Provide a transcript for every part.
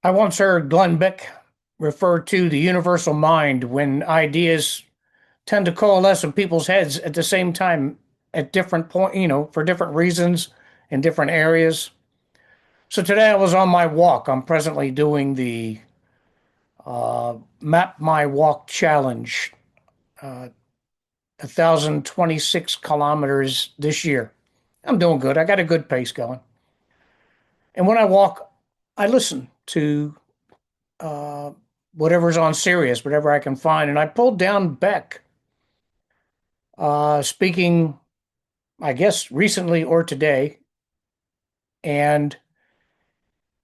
I once heard Glenn Beck refer to the universal mind when ideas tend to coalesce in people's heads at the same time at different point, for different reasons in different areas. So today I was on my walk. I'm presently doing the Map My Walk Challenge, 1,026 kilometers this year. I'm doing good. I got a good pace going. And when I walk, I listen to uh, whatever's on Sirius, whatever I can find. And I pulled down Beck speaking, I guess, recently or today. And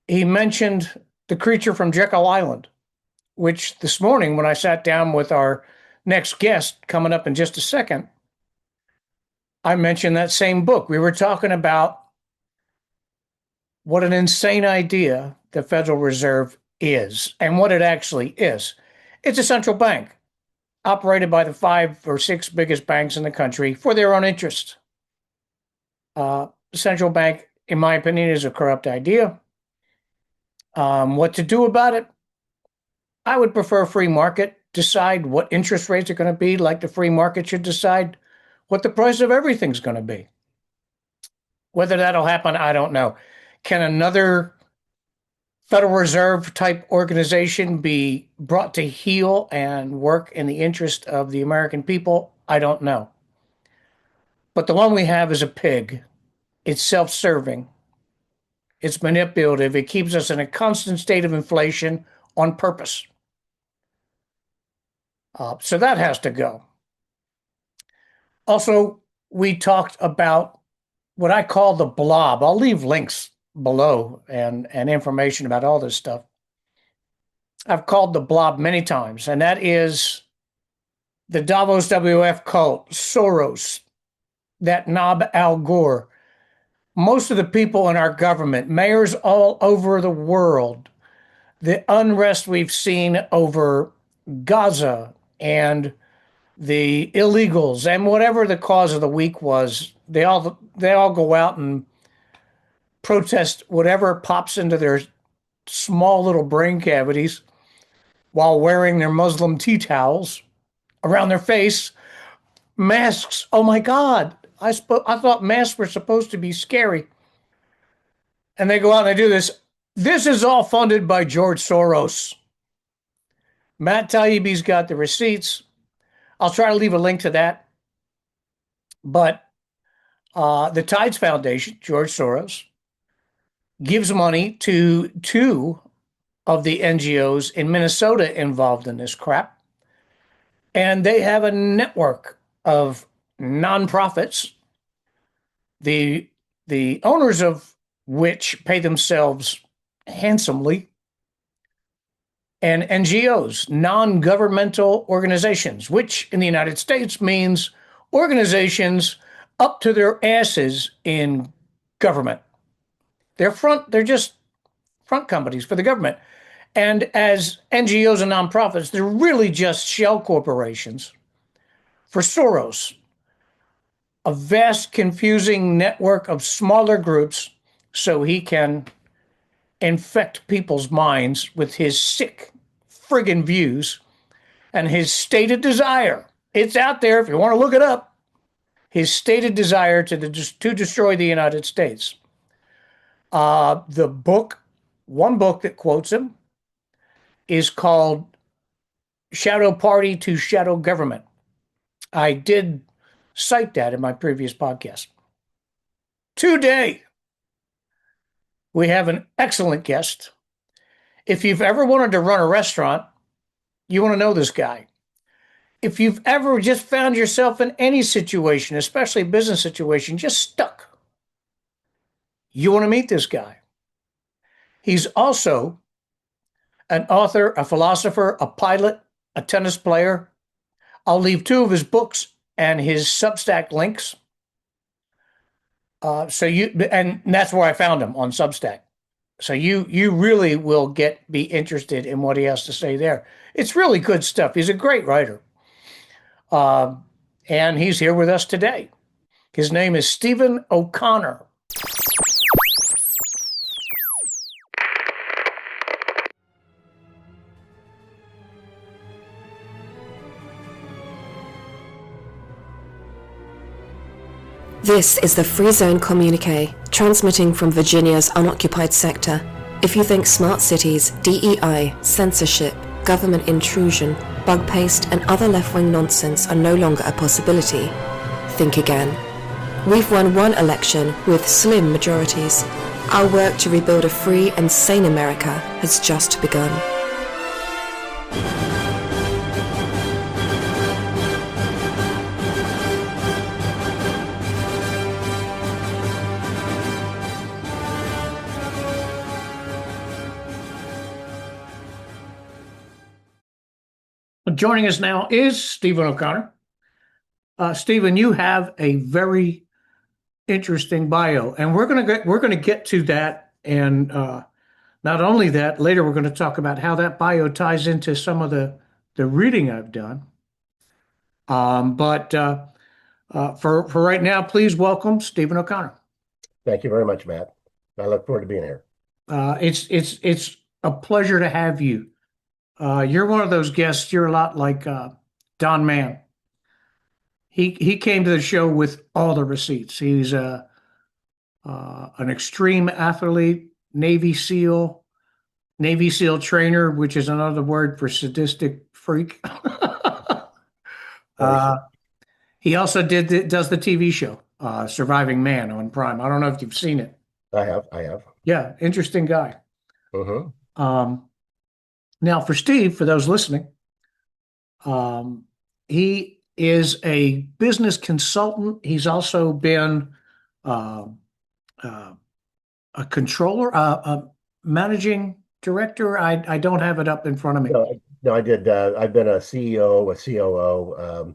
he mentioned the creature from Jekyll Island, which this morning, when I sat down with our next guest coming up in just a second, I mentioned that same book. We were talking about what an insane idea the Federal Reserve is and what it actually is. It's a central bank operated by the 5 or 6 biggest banks in the country for their own interests. Central bank, in my opinion, is a corrupt idea. What to do about it? I would prefer free market. Decide what interest rates are going to be, like the free market should decide what the price of everything's going to be. Whether that'll happen, I don't know. Can another Federal Reserve type organization be brought to heel and work in the interest of the American people? I don't know. But the one we have is a pig. It's self-serving. It's manipulative. It keeps us in a constant state of inflation on purpose. So that has to go. Also, we talked about what I call the blob. I'll leave links below and information about all this stuff. I've called the blob many times, and that is the Davos WF cult, Soros, that knob Al Gore, most of the people in our government, mayors all over the world, the unrest we've seen over Gaza and the illegals and whatever the cause of the week was, they all go out and protest whatever pops into their small little brain cavities while wearing their Muslim tea towels around their face. Masks. Oh my God. I thought masks were supposed to be scary. And they go out and they do this. This is all funded by George Soros. Matt Taibbi's got the receipts. I'll try to leave a link to that. But the Tides Foundation, George Soros, gives money to 2 of the NGOs in Minnesota involved in this crap. And they have a network of nonprofits, the owners of which pay themselves handsomely, and NGOs, non-governmental organizations, which in the United States means organizations up to their asses in government. They're just front companies for the government. And as NGOs and nonprofits, they're really just shell corporations for Soros, a vast, confusing network of smaller groups so he can infect people's minds with his sick friggin' views and his stated desire. It's out there if you want to look it up. His stated desire to destroy the United States. One book that quotes him is called Shadow Party to Shadow Government. I did cite that in my previous podcast. Today, we have an excellent guest. If you've ever wanted to run a restaurant, you want to know this guy. If you've ever just found yourself in any situation, especially a business situation, just stuck, you want to meet this guy. He's also an author, a philosopher, a pilot, a tennis player. I'll leave 2 of his books and his Substack links. And that's where I found him, on Substack. So you really will be interested in what he has to say there. It's really good stuff. He's a great writer. And he's here with us today. His name is Stephen O'Connor. This is the Free Zone Communiqué, transmitting from Virginia's unoccupied sector. If you think smart cities, DEI, censorship, government intrusion, bug paste, and other left-wing nonsense are no longer a possibility, think again. We've won one election with slim majorities. Our work to rebuild a free and sane America has just begun. Joining us now is Stephen O'Connor. Stephen, you have a very interesting bio, and we're gonna get to that. And not only that, later we're going to talk about how that bio ties into some of the reading I've done. But for right now, please welcome Stephen O'Connor. Thank you very much, Matt. I look forward to being here. It's a pleasure to have you. You're one of those guests. You're a lot like Don Mann. He came to the show with all the receipts. He's an extreme athlete, Navy SEAL trainer, which is another word for sadistic freak. Nice. uh, he also does the TV show Surviving Man on Prime. I don't know if you've seen it. I have. Yeah, interesting guy. Uh-huh. Um, Now, for Steve, for those listening, he is a business consultant. He's also been uh, uh, a controller, a managing director. I don't have it up in front of me. No, I did. I've been a CEO, a COO,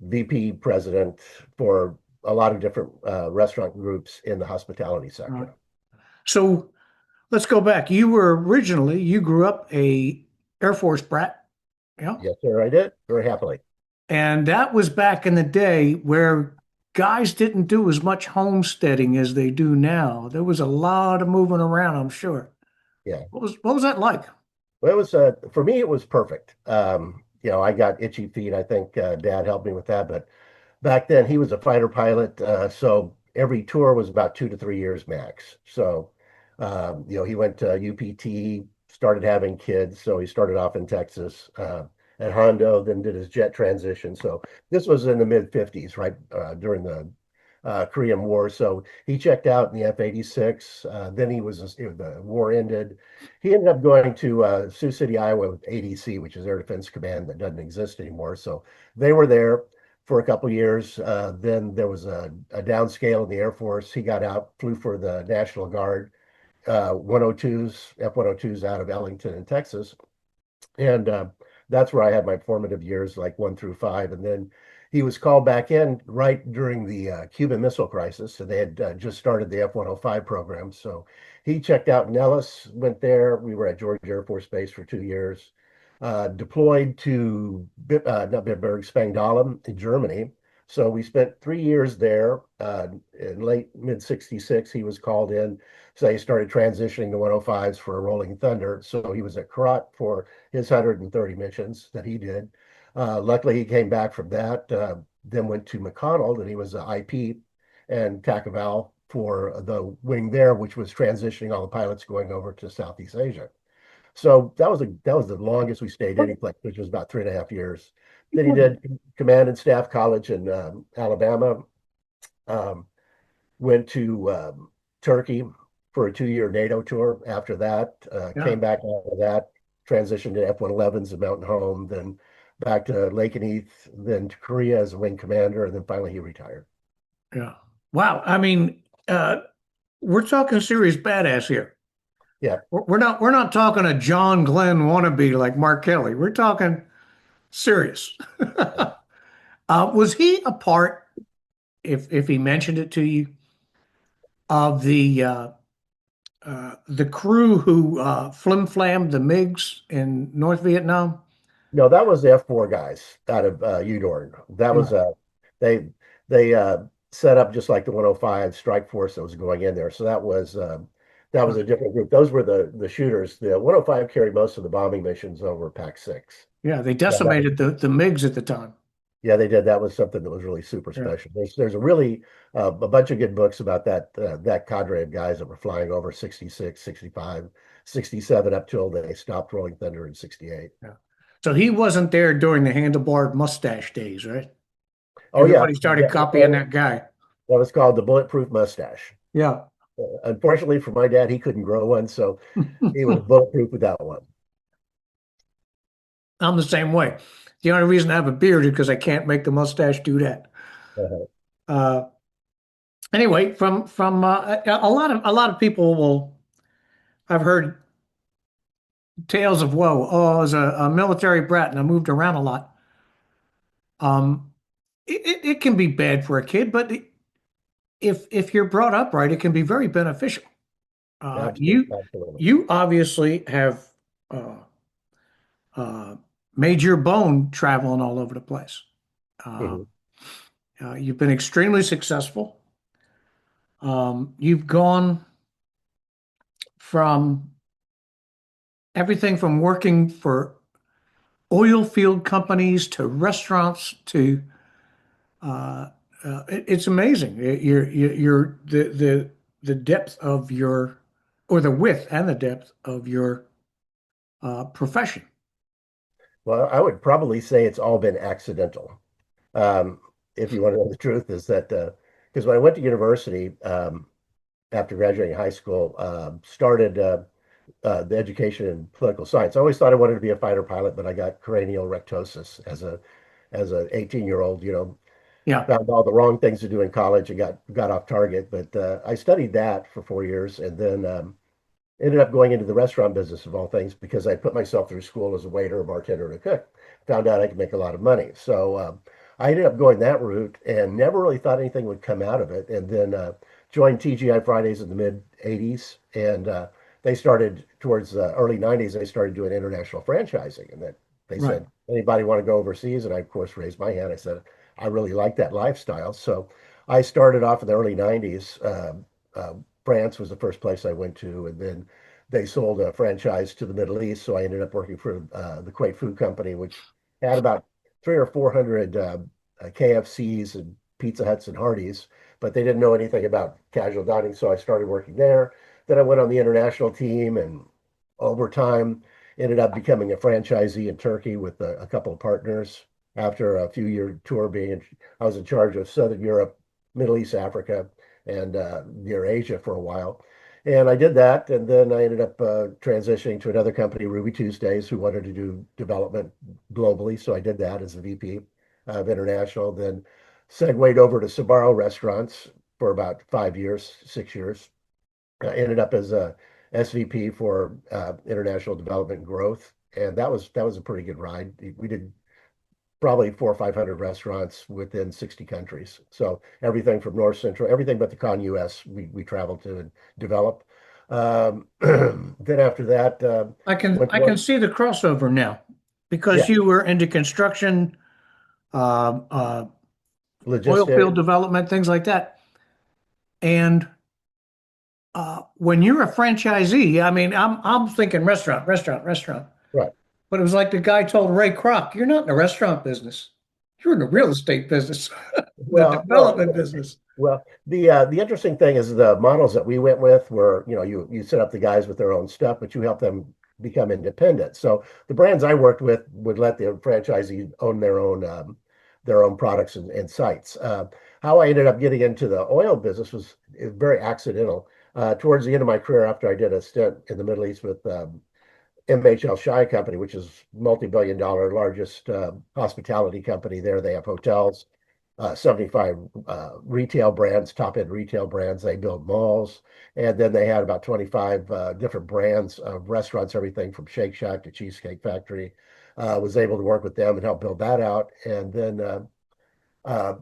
VP president for a lot of different restaurant groups in the hospitality Uh, sector. so let's go back. You grew up a Air Force brat, yeah, Yes, sir, I did very happily. and that was back in the day where guys didn't do as much homesteading as they do now. There was a lot of moving around, I'm sure. Yeah. What was that like? Well, it was for me, it was perfect. I got itchy feet. I think Dad helped me with that, but back then he was a fighter pilot, so every tour was about 2 to 3 years max. So, he went to UPT, started having kids. So he started off in Texas at Hondo, then did his jet transition. So this was in the mid 50s, right during the Korean War. So he checked out in the F-86. Then the war ended. He ended up going to Sioux City, Iowa with ADC, which is Air Defense Command that doesn't exist anymore. So they were there for a couple of years. Then there was a downscale in the Air Force. He got out, flew for the National Guard, 102s, F-102s out of Ellington in Texas. And that's where I had my formative years, like 1 through 5. And then he was called back in right during the Cuban Missile Crisis. So they had just started the F-105 program. So he checked out in Nellis, went there. We were at George Air Force Base for 2 years, deployed to not Bitburg, Spangdahlem in Germany. So we spent 3 years there. In late mid 66, he was called in. So he started transitioning to 105s for a Rolling Thunder. So he was at Karat for his 130 missions that he did. Luckily, he came back from that, then went to McConnell, and he was an IP and TACAVAL for the wing there, which was transitioning all the pilots going over to Southeast Asia. So that was the longest we stayed any place, which was about 3.5 years. Then he did command and staff college in Alabama. Um, Went to Turkey for a 2 year NATO tour. After that, Yeah, came back after that, transitioned to F-111s at Mountain Home, then back to Lakenheath, then to Korea as a wing commander, and then finally he retired. yeah. Wow. I mean, we're talking serious badass here. Yeah. We're not talking a John Glenn wannabe like Mark Kelly. We're talking serious. Was he a part, if he mentioned it to you, of the crew who flim-flammed the MiGs in North Vietnam? No, that was the F4 guys out of Udorn. That was Yeah. they they set up just like the 105 strike force that was going in there. So that was a different group. Those were the shooters. The 105 carried most of the bombing missions over PAC 6. Yeah, they Yeah, that was decimated the MiGs at the time. Yeah, they did. That was something that was really super Yeah. special. There's a really a bunch of good books about that cadre of guys that were flying over 66, 65, 67 up till they stopped Rolling Thunder in 68. Yeah. So he wasn't there during the handlebar mustache days, right? Oh yeah, Everybody started copying that that guy. was called the Bulletproof Mustache. Yeah. Unfortunately for my dad, he couldn't grow one, so he was bulletproof without one. I'm the same way. The only reason I have a beard is because I can't make the mustache do that. Uh-huh. Uh, anyway, from a lot of people will. I've heard tales of woe. Oh, I was a military brat and I moved around a lot. Um, it can be bad for a kid, but if you're brought up right, it can be very beneficial. Uh, Absolutely, you absolutely. you obviously have uh, uh, made your bone traveling all over the place. Uh, Mhm. you've been extremely successful. You've gone from everything from working for oil field companies to restaurants to uh, it's amazing. You're the depth of your or the width and the depth of your profession. Well, I would probably say it's all been accidental. Um, if you want to know the truth, is that because when I went to university after graduating high school, started the education in political science. I always thought I wanted to be a fighter pilot, but I got cranial rectosis as a 18-year-old. Yeah, Found all the wrong things to do in college and got off target. But I studied that for 4 years, and then ended up going into the restaurant business of all things because I put myself through school as a waiter, a bartender, and a cook. Found out I could make a lot of money. So I ended up going that route and never really thought anything would come out of it. And then joined TGI Fridays in the mid 80s. And they started towards the early 90s, they started doing international franchising. And then they right. said, anybody want to go overseas? And I, of course, raised my hand. I said, I really like that lifestyle. So I started off in the early 90s. Uh, France was the first place I went to, and then they sold a franchise to the Middle East. So I ended up working for the Kuwait Food Company, which had about three or 400 KFCs and Pizza Huts and Hardee's, but they didn't know anything about casual dining. So I started working there. Then I went on the international team, and over time ended up becoming a franchisee in Turkey with a couple of partners. After a few year tour I was in charge of Southern Europe, Middle East, Africa, and near Asia for a while. And I did that, and then I ended up transitioning to another company, Ruby Tuesdays, who wanted to do development globally. So I did that as a VP of international. Then segued over to Sabaro Restaurants for about 5 years, 6 years. Ended up as a SVP for international development and growth, and that was a pretty good ride. We did probably 400 or 500 restaurants within 60 countries. So everything from North Central, everything but the US, we traveled to and develop. Then after that, I can went to I work. can see the crossover now because Yeah, you were into construction, uh, uh, oil logistic, field development, things like that. And when you're a franchisee, I mean, I'm thinking restaurant, restaurant, restaurant. right. But it was like the guy told Ray Kroc, "You're not in the restaurant business. You're in the real estate business, the Well, well, development business." well. The interesting thing is the models that we went with were, you set up the guys with their own stuff, but you help them become independent. So the brands I worked with would let the franchisee own their own products and sites. How I ended up getting into the oil business was very accidental. Towards the end of my career, after I did a stint in the Middle East with MHL Shy Company, which is multi-billion-dollar largest hospitality company there. They have hotels, 75 retail brands, top-end retail brands. They build malls, and then they had about 25 different brands of restaurants, everything from Shake Shack to Cheesecake Factory. Was able to work with them and help build that out, and then uh,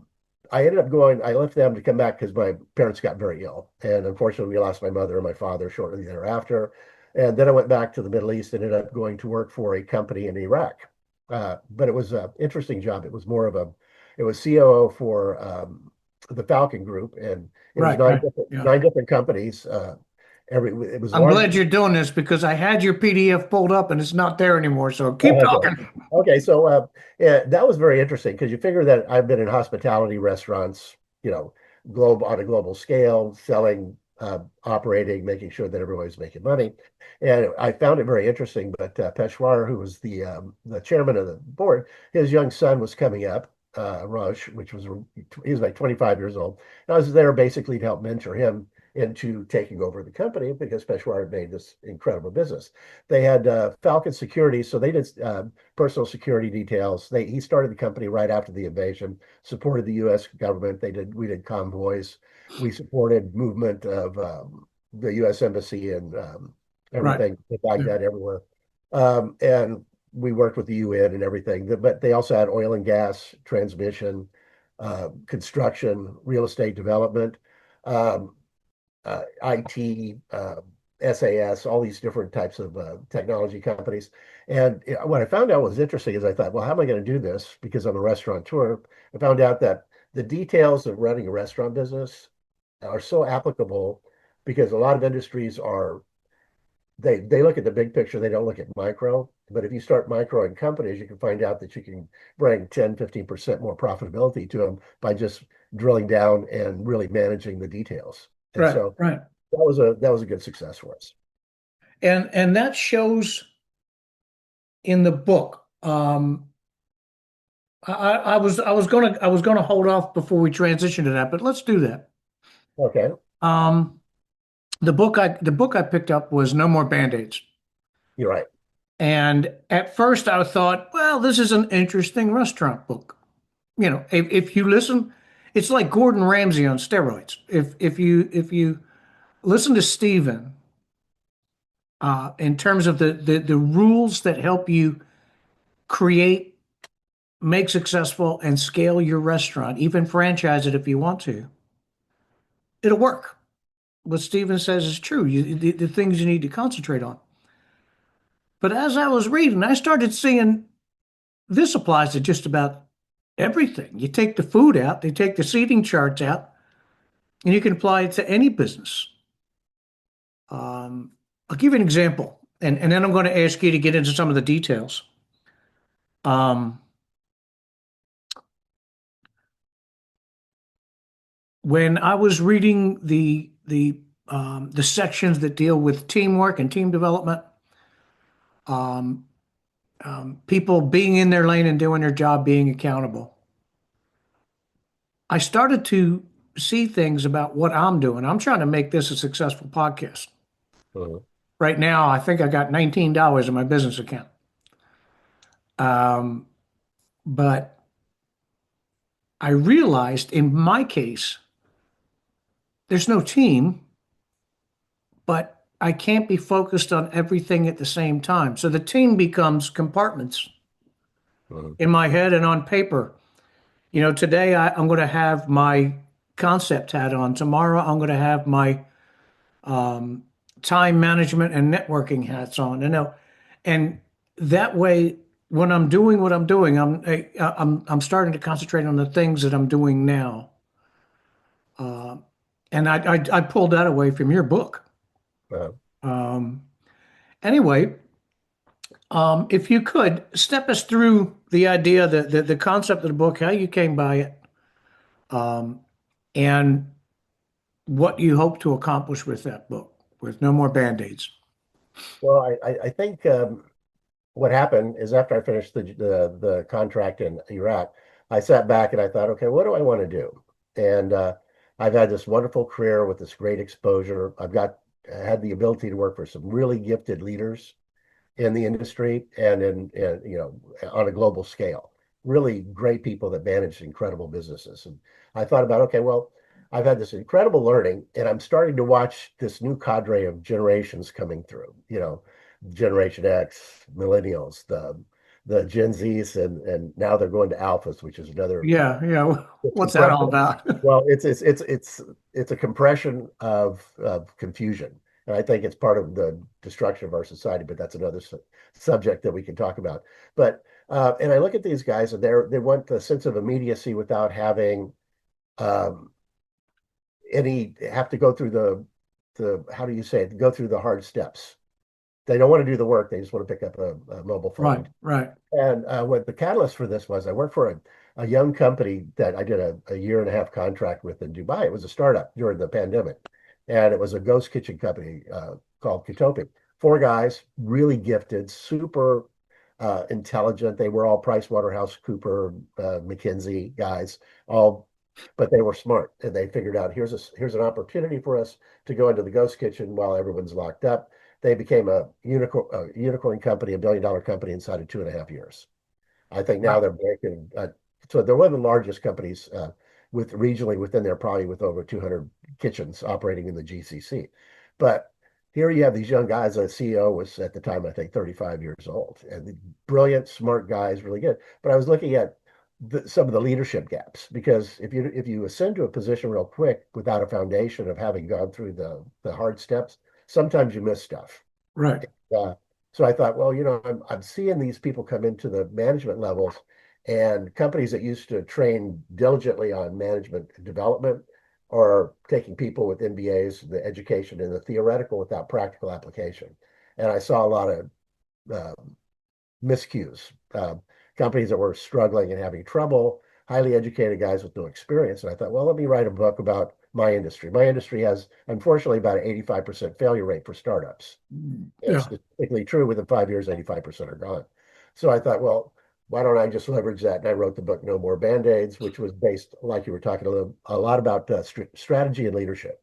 I ended up I left them to come back because my parents got very ill. And unfortunately, we lost my mother and my father shortly thereafter. And then I went back to the Middle East, and ended up going to work for a company in Iraq. But it was an interesting job. It was COO for the Falcon Group, and it was Right, nine right, different, yeah, nine different companies. it was I'm glad largely you're doing this because I had your PDF pulled up and it's not there anymore. So keep okay. talking. Okay, so yeah, that was very interesting because you figure that I've been in hospitality restaurants, you know, globe on a global scale, selling, operating, making sure that everybody's making money, and I found it very interesting. But Peshwar, who was the chairman of the board, his young son was coming up, Rush, which was he was like 25 years old. And I was there basically to help mentor him into taking over the company because Peshwar had made this incredible business. They had Falcon Security, so they did personal security details. He started the company right after the invasion, supported the U.S. government. We did convoys. We supported movement of the U.S. embassy and Right. everything, Yeah. Baghdad, everywhere. And we worked with the UN and everything. But they also had oil and gas, transmission, construction, real estate development. Um, IT, SAS, all these different types of technology companies. And what I found out was interesting is I thought, well, how am I going to do this? Because I'm a restaurateur. I found out that the details of running a restaurant business are so applicable because a lot of industries are they look at the big picture, they don't look at micro. But if you start micro in companies, you can find out that you can bring 10-15% more profitability to them by just drilling down and really managing the details. And Right. so Right. that was a good success for us. And that shows in the book. I was gonna hold off before we transition to that, but let's do that. Okay, Um, the book I picked up was No More Band-Aids. you're right. And at first I thought, well, this is an interesting restaurant book. If you listen, it's like Gordon Ramsay on steroids. If you listen to Steven, in terms of the rules that help you create, make successful, and scale your restaurant, even franchise it if you want to, it'll work. What Steven says is true. The things you need to concentrate on. But as I was reading, I started seeing this applies to just about everything. You take the food out, they take the seating charts out, and you can apply it to any business. Um, I'll give you an example, and then I'm going to ask you to get into some of the details. Um, when I was reading the sections that deal with teamwork and team development, um, people being in their lane and doing their job, being accountable, I started to see things about what I'm doing. I'm trying to make this a successful podcast. Mhm. Right now, I think I got $19 in my business account. Um, but I realized in my case, there's no team, but I can't be focused on everything at the same time. So the team becomes compartments Mhm. in my head and on paper. Today I'm going to have my concept hat on. Tomorrow I'm going to have my time management and networking hats on. And that way, when I'm doing what I'm doing, I'm starting to concentrate on the things that I'm doing now. And I pulled that away from your book. Uh, Um, anyway, if you could step us through the idea, the concept of the book, how you came by it, and what you hope to accomplish with that book, with No More Band-Aids. well, I think what happened is after I finished the contract in Iraq, I sat back and I thought, okay, what do I want to do? And I've had this wonderful career with this great exposure. I had the ability to work for some really gifted leaders in the industry and in on a global scale. Really great people that manage incredible businesses. And I thought about, okay, well, I've had this incredible learning, and I'm starting to watch this new cadre of generations coming through. Generation X, millennials, the Gen Zs, and now they're going to alphas, which is another Yeah, yeah. What's that all compression. about? Well, it's a compression of confusion, and I think it's part of the destruction of our society. But that's another subject that we can talk about. But and I look at these guys, and they want the sense of immediacy without having um, any have to go through to, how do you say it, go through the hard steps. They don't want to do the work. They just want to pick up a mobile Right, phone. right, And what the catalyst for this was, I worked for a young company that I did a year and a half contract with in Dubai. It was a startup during the pandemic, and it was a ghost kitchen company called Kitopic. Four guys, really gifted, super intelligent. They were all Price Waterhouse Cooper, McKinsey guys, all, but they were smart, and they figured out here's an opportunity for us to go into the ghost kitchen while everyone's locked up. They became a unicorn company, $1 billion company inside of 2.5 years. I think now right. they're breaking. So they're one of the largest companies with regionally within there, probably with over 200 kitchens operating in the GCC. But here you have these young guys. The CEO was at the time, I think, 35 years old, and brilliant, smart guys, really good. But I was looking at some of the leadership gaps, because if you ascend to a position real quick without a foundation of having gone through the hard steps, sometimes you miss stuff. Right. Uh, so I thought, well, I'm seeing these people come into the management levels, and companies that used to train diligently on management development are taking people with MBAs, the education and the theoretical without practical application. And I saw a lot of uh, miscues, companies that were struggling and having trouble, highly educated guys with no experience. And I thought, well, let me write a book about my industry. My industry has, unfortunately, about an 85% failure rate for startups. It's Yeah, statistically true. Within 5 years, 85% are gone. So I thought, well, why don't I just leverage that? And I wrote the book No More Band-Aids, which was based, like you were talking a lot about strategy and leadership.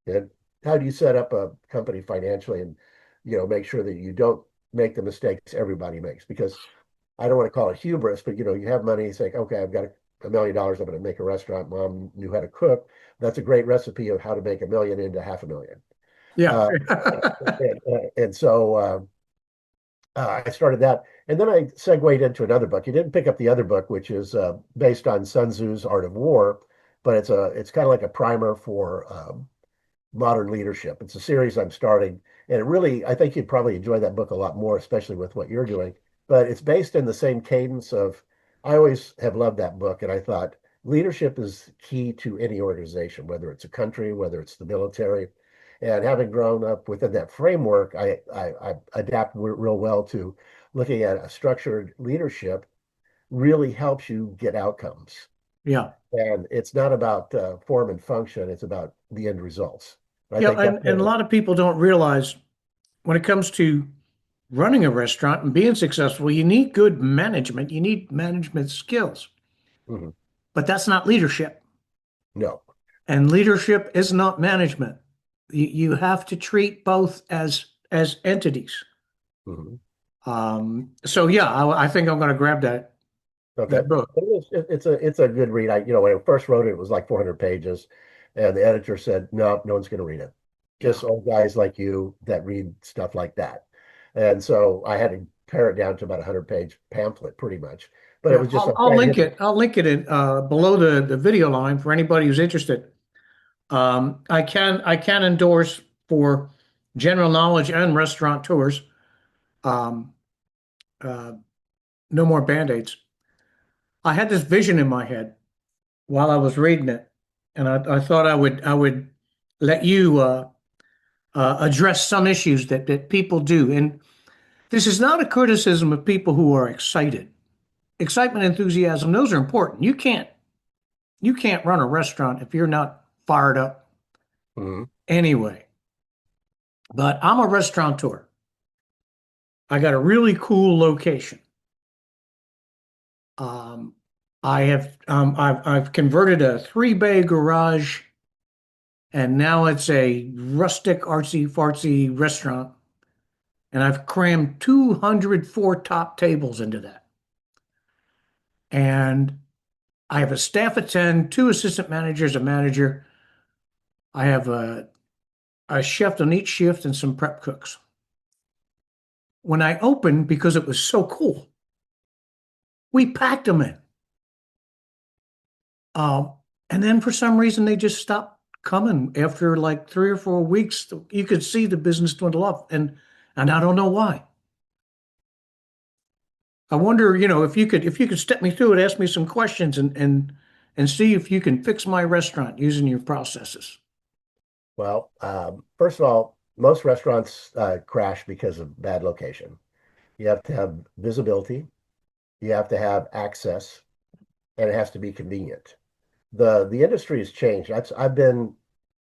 And how do you set up a company financially, and make sure that you don't make the mistakes everybody makes? Because I don't want to call it hubris, but you have money, you think, okay, I've got $1 million, I'm going to make a restaurant. Mom knew how to cook. That's a great recipe of how to make 1 million into 500,000. yeah, Uh, and so I started that, and then I segued into another book. You didn't pick up the other book, which is based on Sun Tzu's Art of War, but it's kind of like a primer for modern leadership. It's a series I'm starting, and I think you'd probably enjoy that book a lot more, especially with what you're doing. But it's based in the same cadence of, I always have loved that book, and I thought leadership is key to any organization, whether it's a country, whether it's the military. And having grown up within that framework, I adapt real well to looking at a structured leadership really helps you get outcomes. yeah, And it's not about form and function, it's about the end results. I yeah. think that's And a lot of people don't realize when it comes to running a restaurant and being successful, you need good management. You need management skills, mhm. but that's not leadership. No. And leadership is not management. You have to treat both as entities. Mhm. So yeah, I think I'm going to grab Okay. that book. It's a good read. When I first wrote it, it was like 400 pages, and the editor said, no one's going to read it. Yeah, Just old guys like you that read stuff like that. And so I had to pare it down to about a 100-page pamphlet, pretty much. But it yeah. was just, I'm I'll trying to link hit. it. I'll link it in, below the video line for anybody who's interested. I can endorse for general knowledge and restaurateurs. Um, uh, no more band-aids. I had this vision in my head while I was reading it, and I thought I would let you address some issues that people do. And this is not a criticism of people who are excited. Excitement, enthusiasm, those are important. You can't run a restaurant if you're not fired up Mhm. anyway. But I'm a restaurateur. I got a really cool location. Um, I've converted a 3-bay garage, and now it's a rustic artsy fartsy restaurant. And I've crammed 204 top tables into that. And I have a staff of 10, two assistant managers, a manager. I have a chef on each shift and some prep cooks. When I opened, because it was so cool, we packed them in. Um, and then for some reason, they just stopped coming after like 3 or 4 weeks. You could see the business dwindle off, and I don't know why. I wonder, if you could step me through it, ask me some questions, and see if you can fix my restaurant using your processes. Well, first of all, most restaurants crash because of bad location. You have to have visibility, you have to have access, and it has to be convenient. The industry has changed. I've been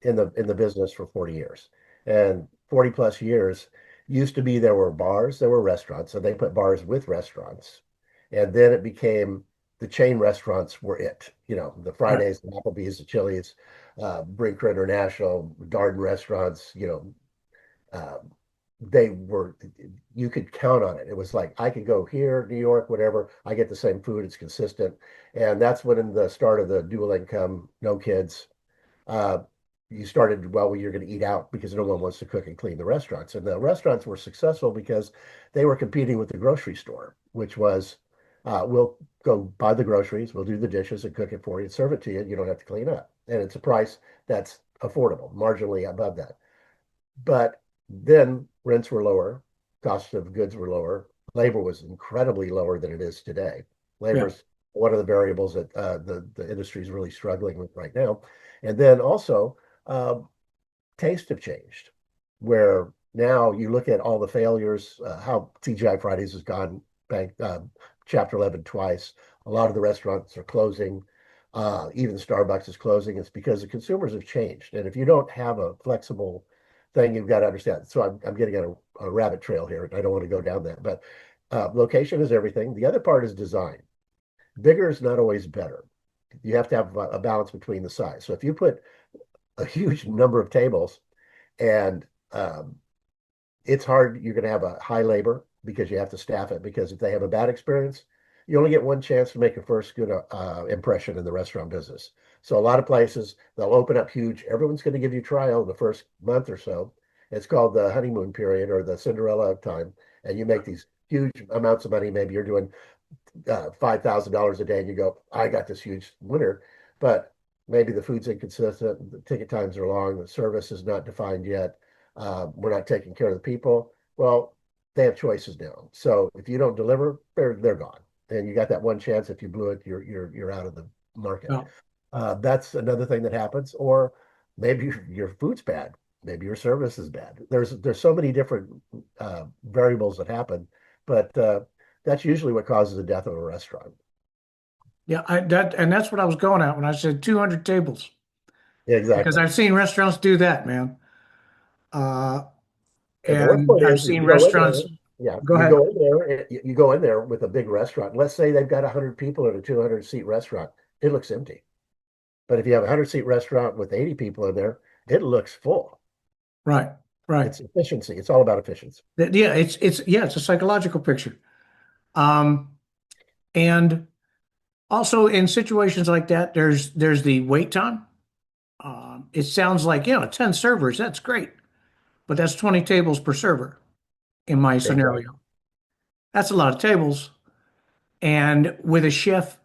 in the business for 40 years, and 40 plus years used to be there were bars, there were restaurants, so they put bars with restaurants, and then it became the chain restaurants were it. The Right. Fridays, the Applebee's, the Chili's, Brinker International, Darden restaurants. Uh, they were you could count on it. It was like I could go here, New York, whatever. I get the same food. It's consistent, and that's when in the start of the dual income, no kids, uh, you started, well, you're going to eat out because no one wants to cook and clean the restaurants. And the restaurants were successful because they were competing with the grocery store, which was, we'll go buy the groceries, we'll do the dishes and cook it for you and serve it to you. You don't have to clean up. And it's a price that's affordable, marginally above that. But then rents were lower, cost of goods were lower, labor was incredibly lower than it is today. Yeah. Labor's one of the variables that the industry is really struggling with right now. And then also, uh, tastes have changed, where now you look at all the failures, how TGI Fridays has gone bank, Chapter 11 twice. A lot of the restaurants are closing. Even Starbucks is closing. It's because the consumers have changed. And if you don't have a flexible thing, you've got to understand. So I'm getting on a rabbit trail here, and I don't want to go down that. But location is everything. The other part is design. Bigger is not always better. You have to have a balance between the size. So if you put a huge number of tables and it's hard. You're going to have a high labor because you have to staff it. Because if they have a bad experience, you only get one chance to make a first good impression in the restaurant business. So a lot of places they'll open up huge. Everyone's going to give you trial the first month or so. It's called the honeymoon period or the Cinderella time, and you make these huge amounts of money. Maybe you're doing $5,000 a day, and you go, I got this huge winner, but maybe the food's inconsistent, the ticket times are long, the service is not defined yet. We're not taking care of the people. Well, they have choices now. So if you don't deliver, they're gone, and you got that one chance. If you blew it, you're out of the market. Well, That's another thing that happens. Or maybe your food's bad. Maybe your service is bad. There's so many different variables that happen, but that's usually what causes the death of a restaurant. yeah, that's what I was going at when I said 200 tables, Yeah, because exactly. I've seen restaurants do that, man. Uh, And the worst and part I've is seen you go in restaurants. there, yeah, Go ahead. you go in there with a big restaurant. Let's say they've got 100 people in a 200 seat restaurant. It looks empty. But if you have a 100 seat restaurant with 80 people in there, it looks full. Right, right. It's efficiency. It's all about efficiency. Yeah, it's a psychological picture. Um, and also in situations like that, there's the wait time. It sounds like, 10 servers, that's great, but that's 20 tables per server in my Exactly. scenario. That's a lot of tables. And with a chef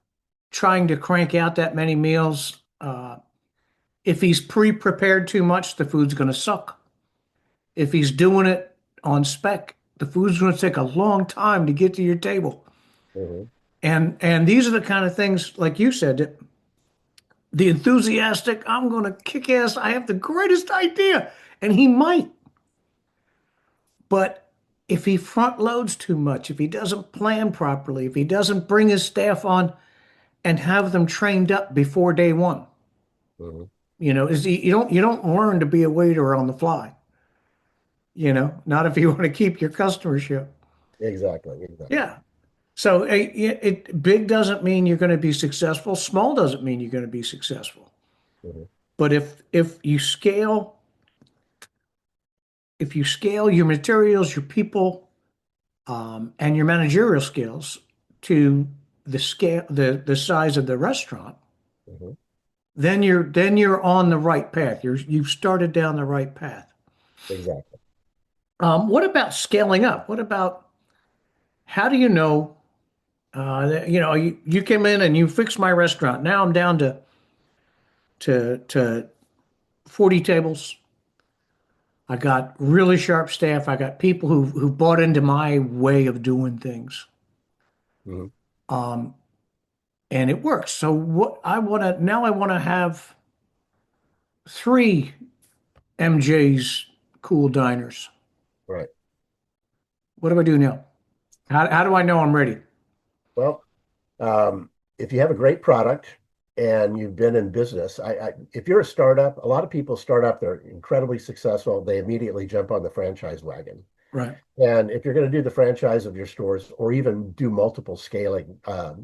trying to crank out that many meals, if he's pre-prepared too much, the food's going to suck. If he's doing it on spec, the food's going to take a long time to get to your table. Mhm. And these are the kind of things, like you said, that the enthusiastic, I'm going to kick ass. I have the greatest idea. And he might. But if he front loads too much, if he doesn't plan properly, if he doesn't bring his staff on and have them trained up before day one, Mhm. you don't learn to be a waiter on the fly. Not if you want to keep your customership. Exactly. Exactly. Yeah. So big doesn't mean you're going to be successful. Small doesn't mean you're going to be successful. Mhm. But if you scale your materials, your people, and your managerial skills to the size of the restaurant, Mhm. then you're on the right path. You've started down the right path. Exactly. What about scaling up? What about how do you know? You came in and you fixed my restaurant. Now I'm down to 40 tables. I got really sharp staff. I got people who bought into my way of doing things. Mhm. Um, and it works. So what I want to now I want to have three MJ's Cool Diners. Right. What do I do now? How do I know I'm ready? Well, if you have a great product and you've been in business, if you're a startup, a lot of people start up, they're incredibly successful. They immediately jump on the franchise wagon. Right. And if you're going to do the franchise of your stores or even do multiple scaling,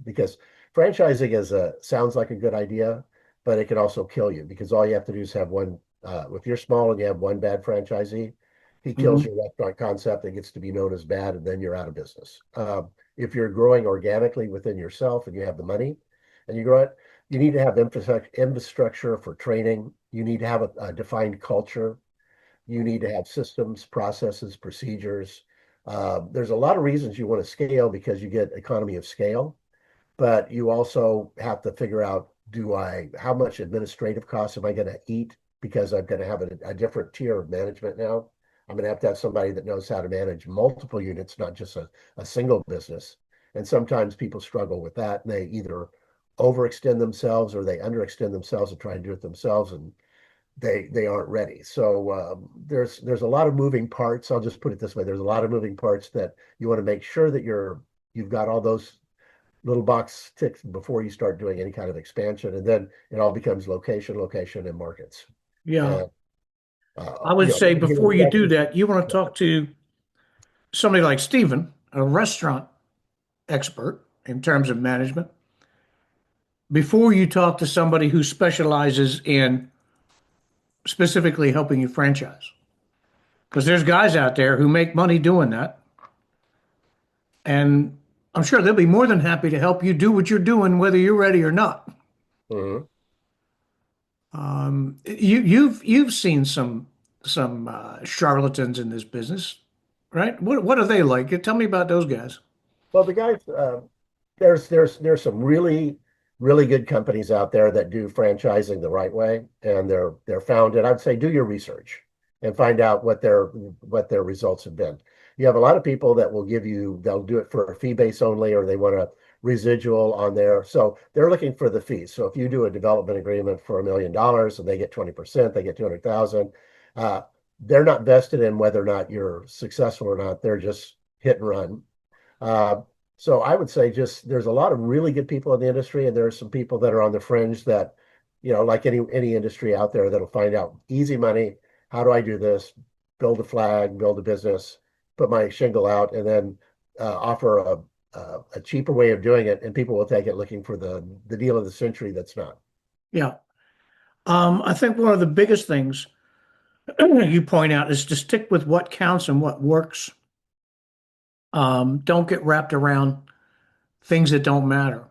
because franchising sounds like a good idea, but it can also kill you because all you have to do is have one. If you're small and you have one bad franchisee, he kills Hmm. your restaurant concept. It gets to be known as bad, and then you're out of business. If you're growing organically within yourself and you have the money and you grow it, you need to have infrastructure for training. You need to have a defined culture. You need to have systems, processes, procedures. There's a lot of reasons you want to scale because you get economy of scale, but you also have to figure out, how much administrative costs am I going to eat because I'm going to have a different tier of management now. I'm going to have somebody that knows how to manage multiple units, not just a single business. And sometimes people struggle with that and they either overextend themselves or they underextend themselves and try and do it themselves. And they aren't ready. So there's a lot of moving parts. I'll just put it this way: there's a lot of moving parts that you want to make sure that you've got all those little box ticks before you start doing any kind of expansion, and then it all becomes location, location, and markets. Yeah. And I would say before you do exactly. that, you want to talk to somebody like Stephen, a restaurant expert in terms of management, before you talk to somebody who specializes in specifically helping you franchise. Because there's guys out there who make money doing that. And I'm sure they'll be more than happy to help you do what you're doing, whether you're ready or not. Mhm. You've seen some charlatans in this business, right? What are they like? Tell me about those guys. Well, the guys, there's some really good companies out there that do franchising the right way, and they're founded. I'd say do your research and find out what their results have been. You have a lot of people that they'll do it for a fee base only, or they want a residual on there. So they're looking for the fees. So if you do a development agreement for $1 million and they get 20%, they get 200,000. Uh, they're not vested in whether or not you're successful or not. They're just hit and run. Uh, so I would say just there's a lot of really good people in the industry, and there are some people that are on the fringe that, like any industry out there, that'll find out easy money. How do I do this? Build a flag, build a business, put my shingle out, and then offer a cheaper way of doing it, and people will take it looking for the deal of the century. That's not. Yeah. I think one of the biggest things you point out is to stick with what counts and what works. Don't get wrapped around things that don't matter.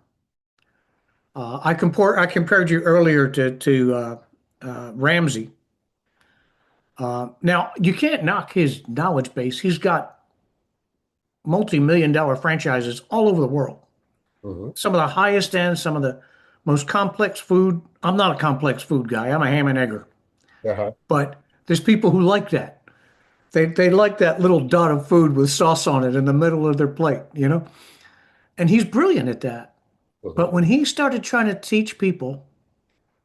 I compared you earlier to Ramsey. Now you can't knock his knowledge base. He's got multi-million-dollar franchises all over the world. Hmm. Some of the highest end, some of the most complex food. I'm not a complex food guy. I'm a ham and egger. Uh-huh. But there's people who like that. They like that little dot of food with sauce on it in the middle of their plate, you know? And he's brilliant at that. Hmm. But when he started trying to teach people,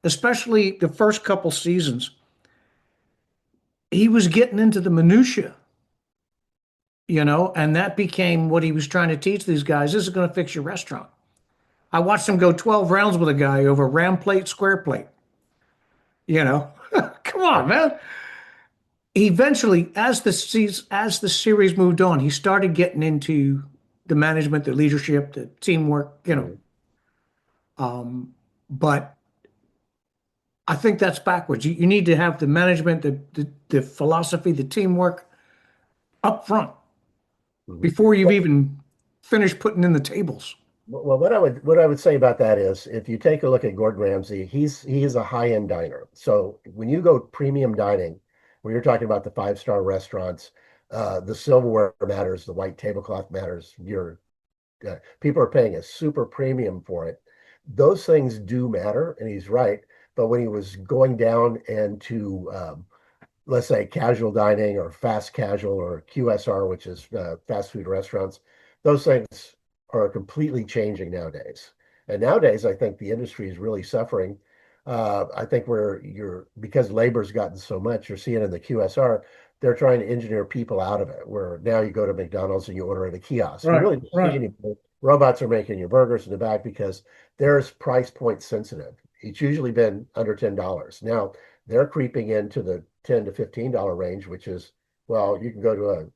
especially the first couple seasons, he was getting into the minutia, and that became what he was trying to teach these guys. This is going to fix your restaurant. I watched him go 12 rounds with a guy over round plate, square plate. You know, come on, man. Eventually, as the series moved on, he started getting into the management, the leadership, the teamwork. Hmm. But I think that's backwards. You need to have the management, the philosophy, the teamwork up front Hmm. before you've even finished putting in the tables. Well, what I would say about that is, if you take a look at Gordon Ramsay, he is a high-end diner. So when you go premium dining, where you're talking about the five-star restaurants, the silverware matters, the white tablecloth matters. People are paying a super premium for it. Those things do matter, and he's right. But when he was going down into let's say casual dining or fast casual or QSR, which is fast food restaurants, those things are completely changing nowadays. And nowadays, I think the industry is really suffering. I think because labor's gotten so much, you're seeing in the QSR, they're trying to engineer people out of it. Where now you go to McDonald's and you order at a kiosk. You Right, really don't see right, any robots are making your burgers in the back because there's price point sensitive. It's usually been under $10. Now they're creeping into the $10 to $15 range, which is, well, you can go to a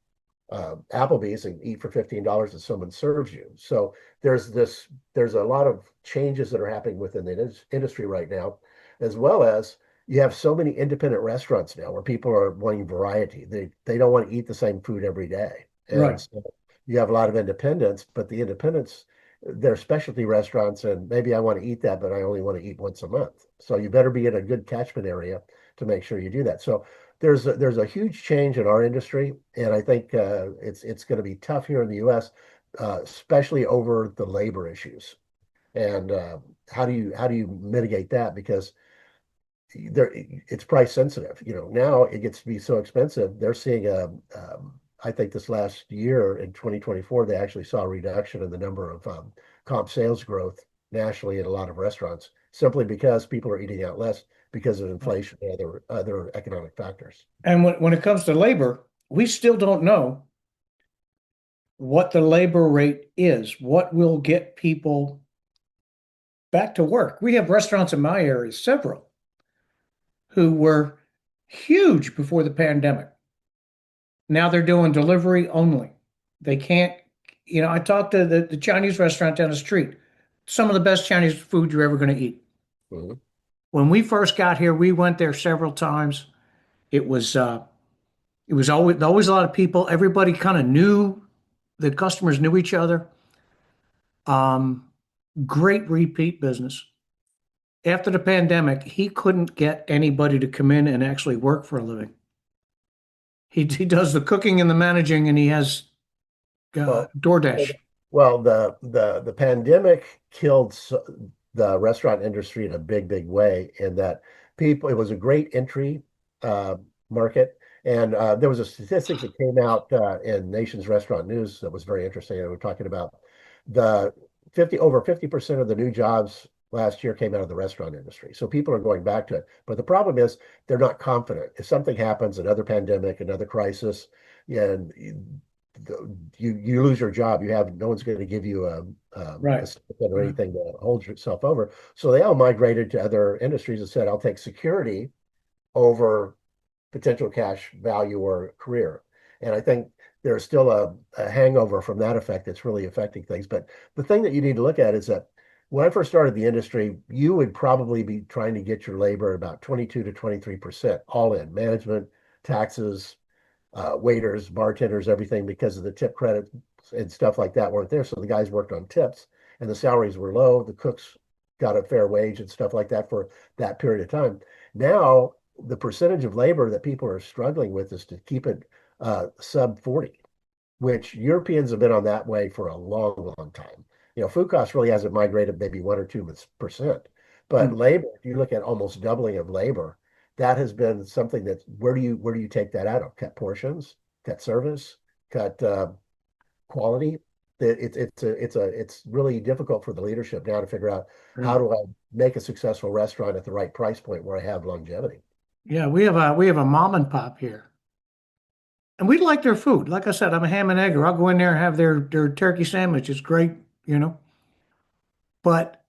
Applebee's and eat for $15 and someone serves you. So there's a lot of changes that are happening within the industry right now, as well as you have so many independent restaurants now where people are wanting variety. They don't want to eat the same food every day. And right. so you have a lot of independents, but the independents, they're specialty restaurants, and maybe I want to eat that, but I only want to eat once a month. So you better be in a good catchment area to make sure you do that. So there's a huge change in our industry, and I think it's going to be tough here in the U.S., especially over the labor issues. And how do you mitigate that? Because there it's price sensitive. Now it gets to be so expensive. They're seeing I think this last year in 2024, they actually saw a reduction in the number of comp sales growth nationally in a lot of restaurants, simply because people are eating out less because of inflation and other economic factors. And when it comes to labor, we still don't know what the labor rate is, what will get people back to work. We have restaurants in my area, several, who were huge before the pandemic. Now they're doing delivery only. They can't, I talked to the Chinese restaurant down the street, some of the best Chinese food you're ever going to eat. Mhm. When we first got here, we went there several times. It was uh, it was always a lot of people. Everybody kind of knew the customers knew each other. Um, Great repeat business. After the pandemic, he couldn't get anybody to come in and actually work for a living. He does the cooking and the managing, and he has Well, DoorDash. well, the pandemic killed the restaurant industry in a big way. In that it was a great entry uh, market, and there was a statistics that came out in Nation's Restaurant News that was very interesting. And we're talking about the 50% of the new jobs last year came out of the restaurant industry. So people are going back to it. But the problem is they're not confident. If something happens, another pandemic, another crisis, and you lose your job. You have no one's going to give you a Right. stipend or Right. anything to hold yourself over. So they all migrated to other industries and said, "I'll take security over potential cash value or career." And I think there's still a hangover from that effect that's really affecting things. But the thing that you need to look at is that when I first started the industry, you would probably be trying to get your labor about 22 to 23% all in management, taxes, waiters, bartenders, everything, because of the tip credits and stuff like that weren't there. So the guys worked on tips and the salaries were low. The cooks got a fair wage and stuff like that for that period of time. Now, the percentage of labor that people are struggling with is to keep it sub 40, which Europeans have been on that way for a long time. Food costs really hasn't migrated maybe 1 or 2%. But Mm. labor, if you look at almost doubling of labor, that has been something that where do you take that out of? Cut portions, cut service, cut quality. It's really difficult for the leadership now to figure out how Yeah. do I make a successful restaurant at the right price point where I have longevity. Yeah, we have a mom and pop here. And we like their food. Like I said, I'm a ham and egger. I'll go in there and have their turkey sandwich. It's great, you know. But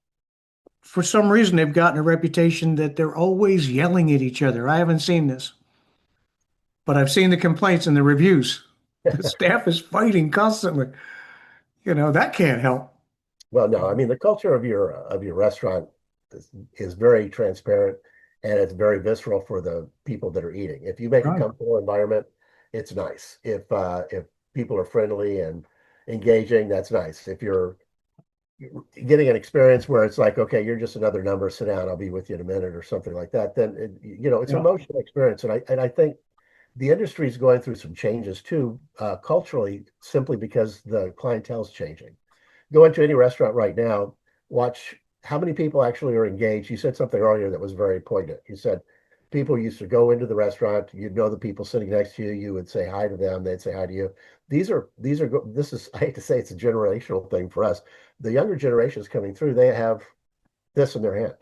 for some reason, they've gotten a reputation that they're always yelling at each other. I haven't seen this, but I've seen the complaints and the reviews. The staff is fighting constantly. That can't help. Well, no, I mean the culture of your restaurant is very transparent and it's very visceral for the people that are eating. If you make a Right. comfortable environment, it's nice. If people are friendly and engaging, that's nice. If you're getting an experience where it's like, okay, you're just another number, sit down, I'll be with you in a minute or something like that, then it's an Yeah. emotional experience. And I think the industry is going through some changes too, culturally, simply because the clientele is changing. Go into any restaurant right now, watch how many people actually are engaged. You said something earlier that was very poignant. You said people used to go into the restaurant, you'd know the people sitting next to you, you would say hi to them, they'd say hi to you. This is, I hate to say it's a generational thing for us. The younger generations coming through, they have this in their hand.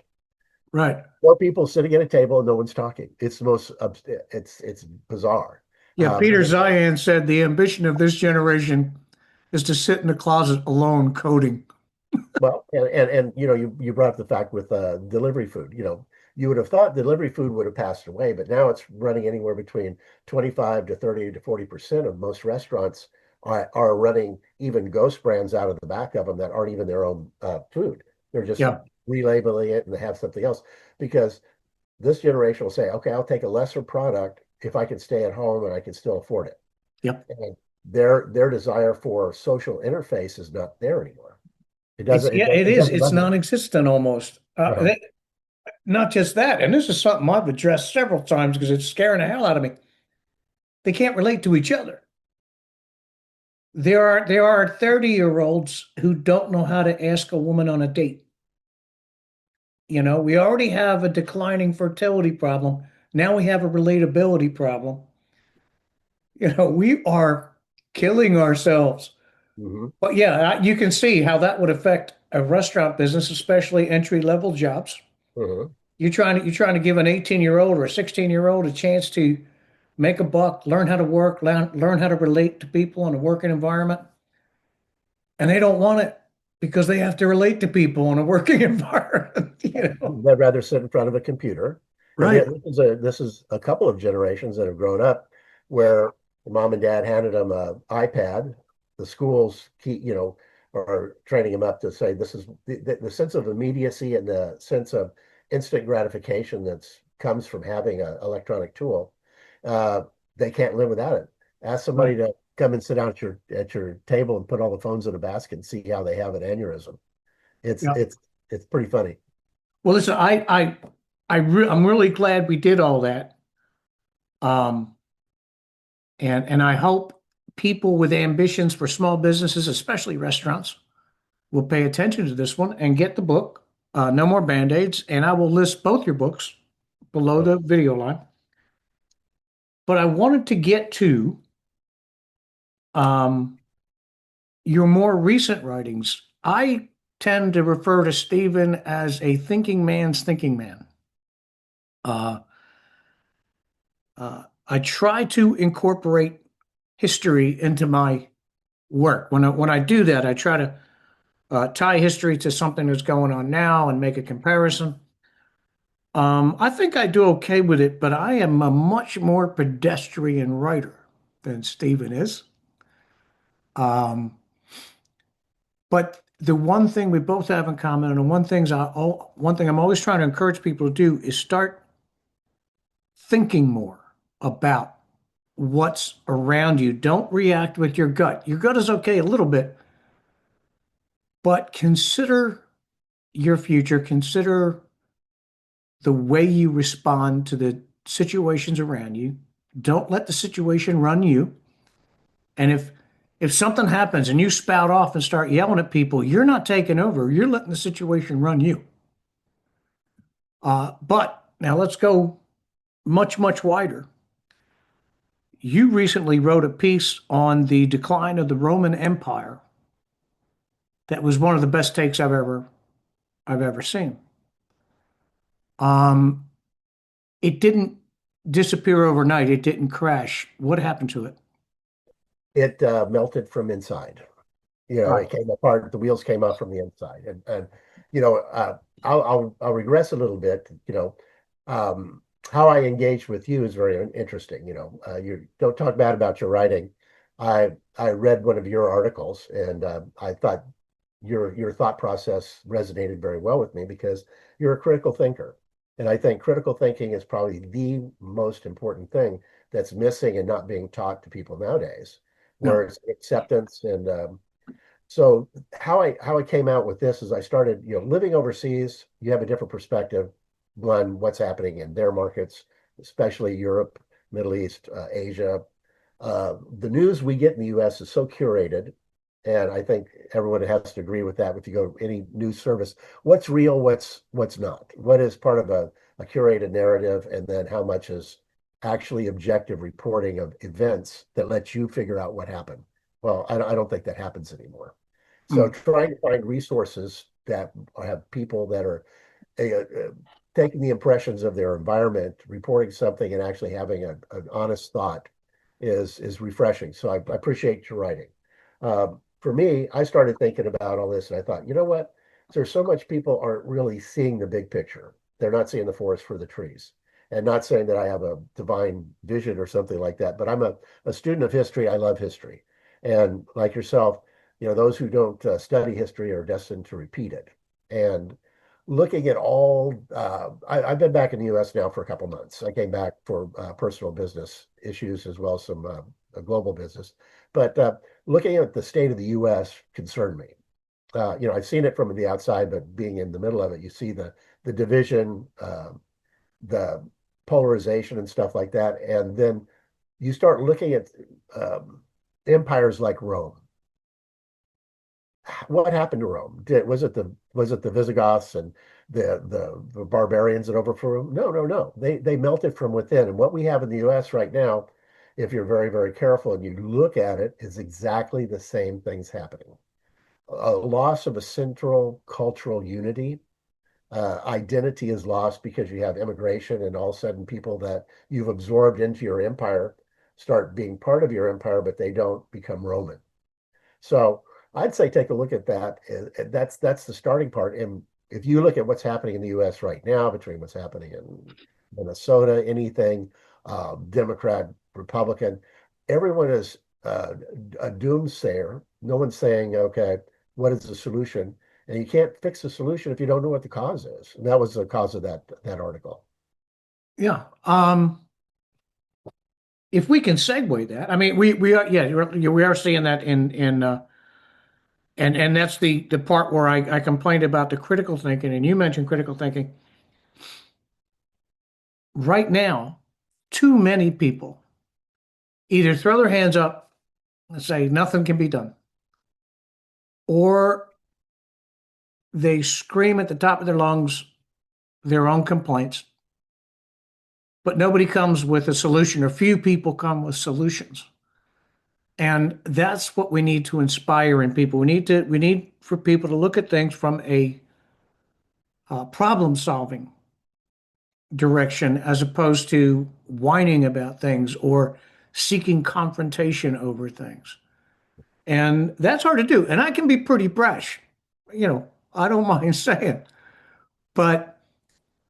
Right. Four people sitting at a table and no one's talking. It's the most, it's bizarre. Yeah, Peter Zian said the ambition of this generation is to sit in the closet alone coding. Well, and you brought up the fact with delivery food. You would have thought delivery food would have passed away, but now it's running anywhere between 25 to 30 to 40% of most restaurants are running even ghost brands out of the back of them that aren't even their own food. They're just Yeah. relabeling it and they have something else because this generation will say, okay, I'll take a lesser product if I can stay at home and I can still afford it. Yep. And their desire for social interface is not there anymore. It It's doesn't it, yeah, does- it it is. doesn't It's resonate. non-existent almost. Uh-huh. Not just that, and this is something I've addressed several times because it's scaring the hell out of me. They can't relate to each other. There are 30-year-olds who don't know how to ask a woman on a date. We already have a declining fertility problem. Now we have a relatability problem. We are killing ourselves. Hmm. But yeah, you can see how that would affect a restaurant business, especially entry-level jobs. Hmm. You're trying to give an 18-year-old or a 16-year-old a chance to make a buck, learn how to work, learn how to relate to people in a working environment, and they don't want it because they have to relate to people in a working environment. They'd rather sit in front of a computer. And Right. this is a couple of generations that have grown up where mom and dad handed them a iPad. The schools are training them up to say this is the sense of immediacy and the sense of instant gratification that comes from having an electronic tool. Uh, they can't live without it. Ask somebody Right. to come and sit down at your table and put all the phones in a basket and see how they have an aneurysm. It's Yeah. it's it's pretty funny. Well, listen, I'm really glad we did all that. Um, and I hope people with ambitions for small businesses, especially restaurants, will pay attention to this one and get the book, No More Band-Aids, and I will list both your books below the video line. But I wanted to get to um, your more recent writings. I tend to refer to Stephen as a thinking man's thinking man. Uh, I try to incorporate history into my work. When I do that, I try to tie history to something that's going on now and make a comparison. I think I do okay with it, but I am a much more pedestrian writer than Stephen is. Um, but the one thing we both have in common, and one thing I'm always trying to encourage people to do is start thinking more about what's around you. Don't react with your gut. Your gut is okay a little bit, but consider your future. Consider the way you respond to the situations around you. Don't let the situation run you. And if something happens and you spout off and start yelling at people, you're not taking over. You're letting the situation run you. But now let's go much, much wider. You recently wrote a piece on the decline of the Roman Empire that was one of the best takes I've ever seen. Um, it didn't disappear overnight. It didn't crash. What happened to it? It melted from inside. Right. It came apart. The wheels came off from the inside, and you know, I'll regress a little bit. How I engaged with you is very interesting. You don't talk bad about your writing. I read one of your articles, and I thought your thought process resonated very well with me because you're a critical thinker, and I think critical thinking is probably the most important thing that's missing and not being taught to people nowadays, No. where it's acceptance and so how I came out with this is I started, living overseas, you have a different perspective on what's happening in their markets, especially Europe, Middle East, Asia. The news we get in the US is so curated, and I think everyone has to agree with that. If you go to any news service, what's real, what's not, what is part of a curated narrative, and then how much is actually objective reporting of events that lets you figure out what happened. Well, I don't think that happens anymore. So Mm. trying to find resources that have people that are uh, taking the impressions of their environment, reporting something, and actually having an honest thought is refreshing. So I appreciate your writing. For me, I started thinking about all this, and I thought, you know what? There's so much people aren't really seeing the big picture. They're not seeing the forest for the trees. And not saying that I have a divine vision or something like that, but I'm a student of history. I love history. And like yourself, those who don't study history are destined to repeat it. And looking at all, I've been back in the US now for a couple months. I came back for personal business issues as well as some global business. But looking at the state of the US concerned me. I've seen it from the outside, but being in the middle of it, you see the division, the polarization and stuff like that. And then you start looking at empires like Rome. What happened to Rome? Was it the Visigoths and the barbarians that overthrew Rome? No, no, no. They melted from within. And what we have in the US right now, if you're very, very careful and you look at it, is exactly the same things happening. A loss of a central cultural unity. Identity is lost because you have immigration, and all of a sudden people that you've absorbed into your empire start being part of your empire, but they don't become Roman. So I'd say take a look at that. That's the starting part. And if you look at what's happening in the U.S. right now, between what's happening in Minnesota, anything, Democrat, Republican, everyone is a doomsayer. No one's saying, okay, what is the solution? And you can't fix the solution if you don't know what the cause is. And that was the cause of that article. Yeah. If we can segue that, I mean, we are, yeah, we are seeing that and that's the part where I complained about the critical thinking, and you mentioned critical thinking. Right now, too many people either throw their hands up and say nothing can be done, or they scream at the top of their lungs their own complaints, but nobody comes with a solution, or few people come with solutions. And that's what we need to inspire in people. We need for people to look at things from a problem solving direction as opposed to whining about things or seeking confrontation over things. And that's hard to do. And I can be pretty brash, I don't mind saying, but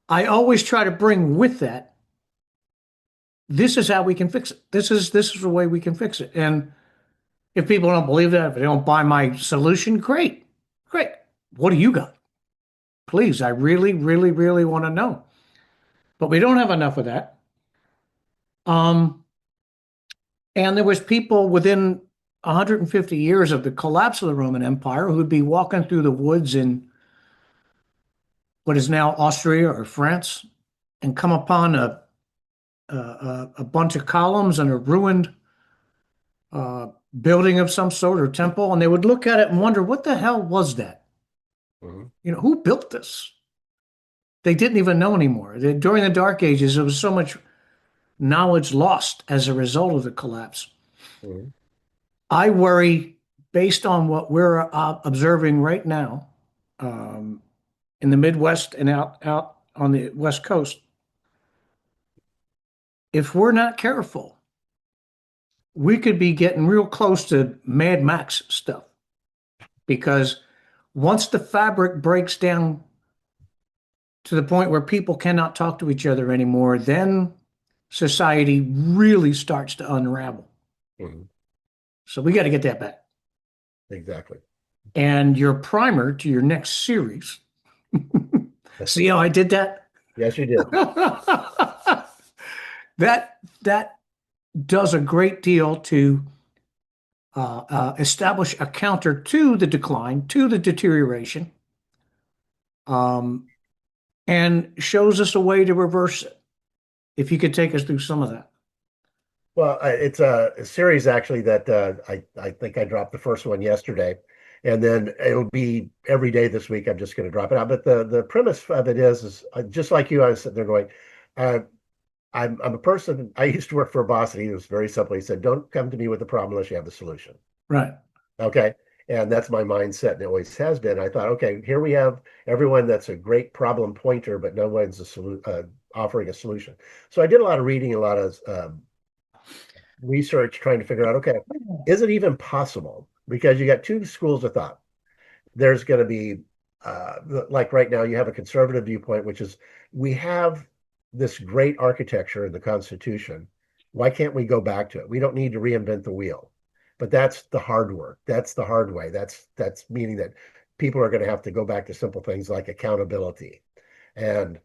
I always try to bring with that, this is how we can fix it. This is the way we can fix it. And if people don't believe that, if they don't buy my solution, great, great. What do you got? Please, I really, really, really want to know. But we don't have enough of that. Um, and there was people within 150 years of the collapse of the Roman Empire who'd be walking through the woods in what is now Austria or France and come upon a bunch of columns and a ruined uh, building of some sort or temple, and they would look at it and wonder, what the hell was that? Mhm. Who built this? They didn't even know anymore. During the Dark Ages, there was so much knowledge lost as a result of the collapse. Mhm. I worry, based on what we're observing right now um, in the Midwest and out on the West Coast, if we're not careful, we could be getting real close to Mad Max stuff. Because once the fabric breaks down to the point where people cannot talk to each other anymore, then society really starts to unravel. Mhm. So we got to get that back. Exactly. And your primer to your next series. See how I did that? Yes, you did. That does a great deal to establish a counter to the decline, to the deterioration, um, and shows us a way to reverse it. If you could take us through some of that. Well, it's a series actually that I think I dropped the first one yesterday, and then it'll be every day this week. I'm just going to drop it out. But the premise of it is just like you. I was sitting there going, uh, I'm a person. I used to work for a boss, and he was very simple. He said, "Don't come to me with a problem unless you have the solution." Right. Okay. And that's my mindset, and it always has been. I thought, okay, here we have everyone that's a great problem pointer, but no one's offering a solution. So I did a lot of reading, a lot of research, trying to figure out, okay, is it even possible? Because you got two schools of thought. There's going to be, like right now, you have a conservative viewpoint, which is we have this great architecture in the Constitution. Why can't we go back to it? We don't need to reinvent the wheel. But that's the hard work. That's the hard way. That's meaning that people are going to have to go back to simple things like accountability. And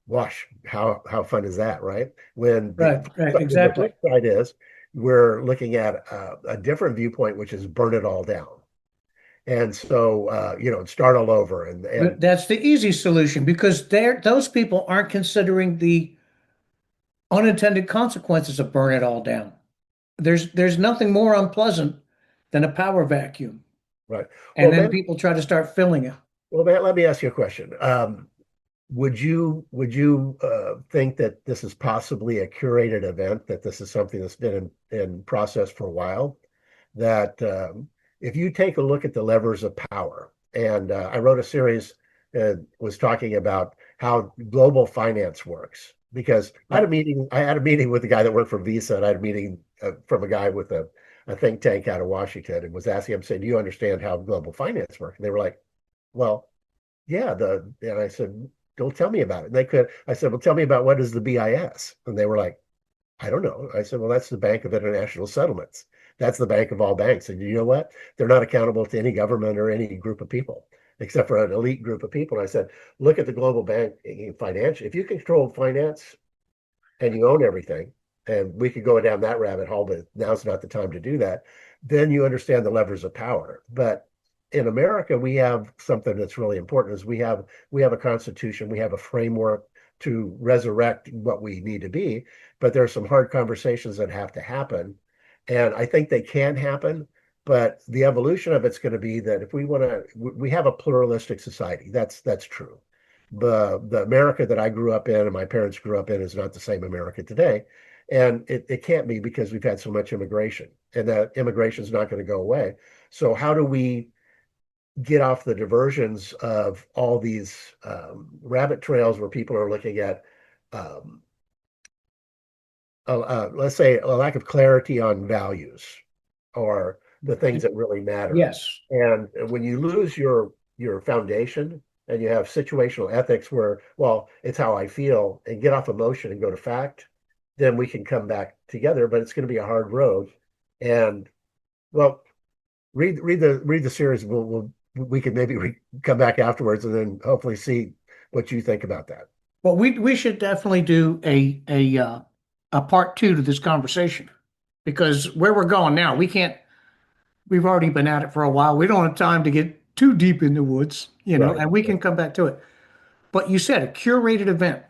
wash, how fun is that, right? When Right, right, the exactly. flip side is we're looking at a different viewpoint, which is burn it all down. And so start all over and That's the easy solution because those people aren't considering the unintended consequences of burn it all down. There's nothing more unpleasant than a power vacuum. right. And Well, then man, people try to start filling it. let me ask you a question. Would you think that this is possibly a curated event, that this is something that's been in process for a while? That if you take a look at the levers of power, and I wrote a series was talking about how global finance works because Right. I had a meeting with a guy that worked for Visa, and I had a meeting from a guy with a think tank out of Washington, and was asking him, saying, "Do you understand how global finance works?" And they were like, "Well, yeah." And I said, "Don't tell me about it." And they could. I said, "Well, tell me about what is the BIS?" And they were like, "I don't know." I said, "Well, that's the Bank of International Settlements. That's the bank of all banks. And you know what? They're not accountable to any government or any group of people, except for an elite group of people." And I said, "Look at the global bank financial. If you control finance and you own everything, and we could go down that rabbit hole, but now's not the time to do that, then you understand the levers of power. But in America, we have something that's really important is we have a constitution, we have a framework to resurrect what we need to be, but there are some hard conversations that have to happen. And I think they can happen, but the evolution of it's going to be that if we want to, we have a pluralistic society. That's true. The America that I grew up in and my parents grew up in is not the same America today. And it can't be because we've had so much immigration, and that immigration is not going to go away. So how do we get off the diversions of all these rabbit trails where people are looking at, um, let's say, a lack of clarity on values or the things that really matter. Yes. And when you lose your foundation and you have situational ethics where, well, it's how I feel, and get off emotion and go to fact, then we can come back together. But it's going to be a hard road. And well, read the series. We can maybe come back afterwards and then hopefully see what you think about that. Well, we should definitely do a part two to this conversation because where we're going now, we've already been at it for a while. We don't have time to get too deep in the woods, Right. and we can come back to it. But you said a curated event.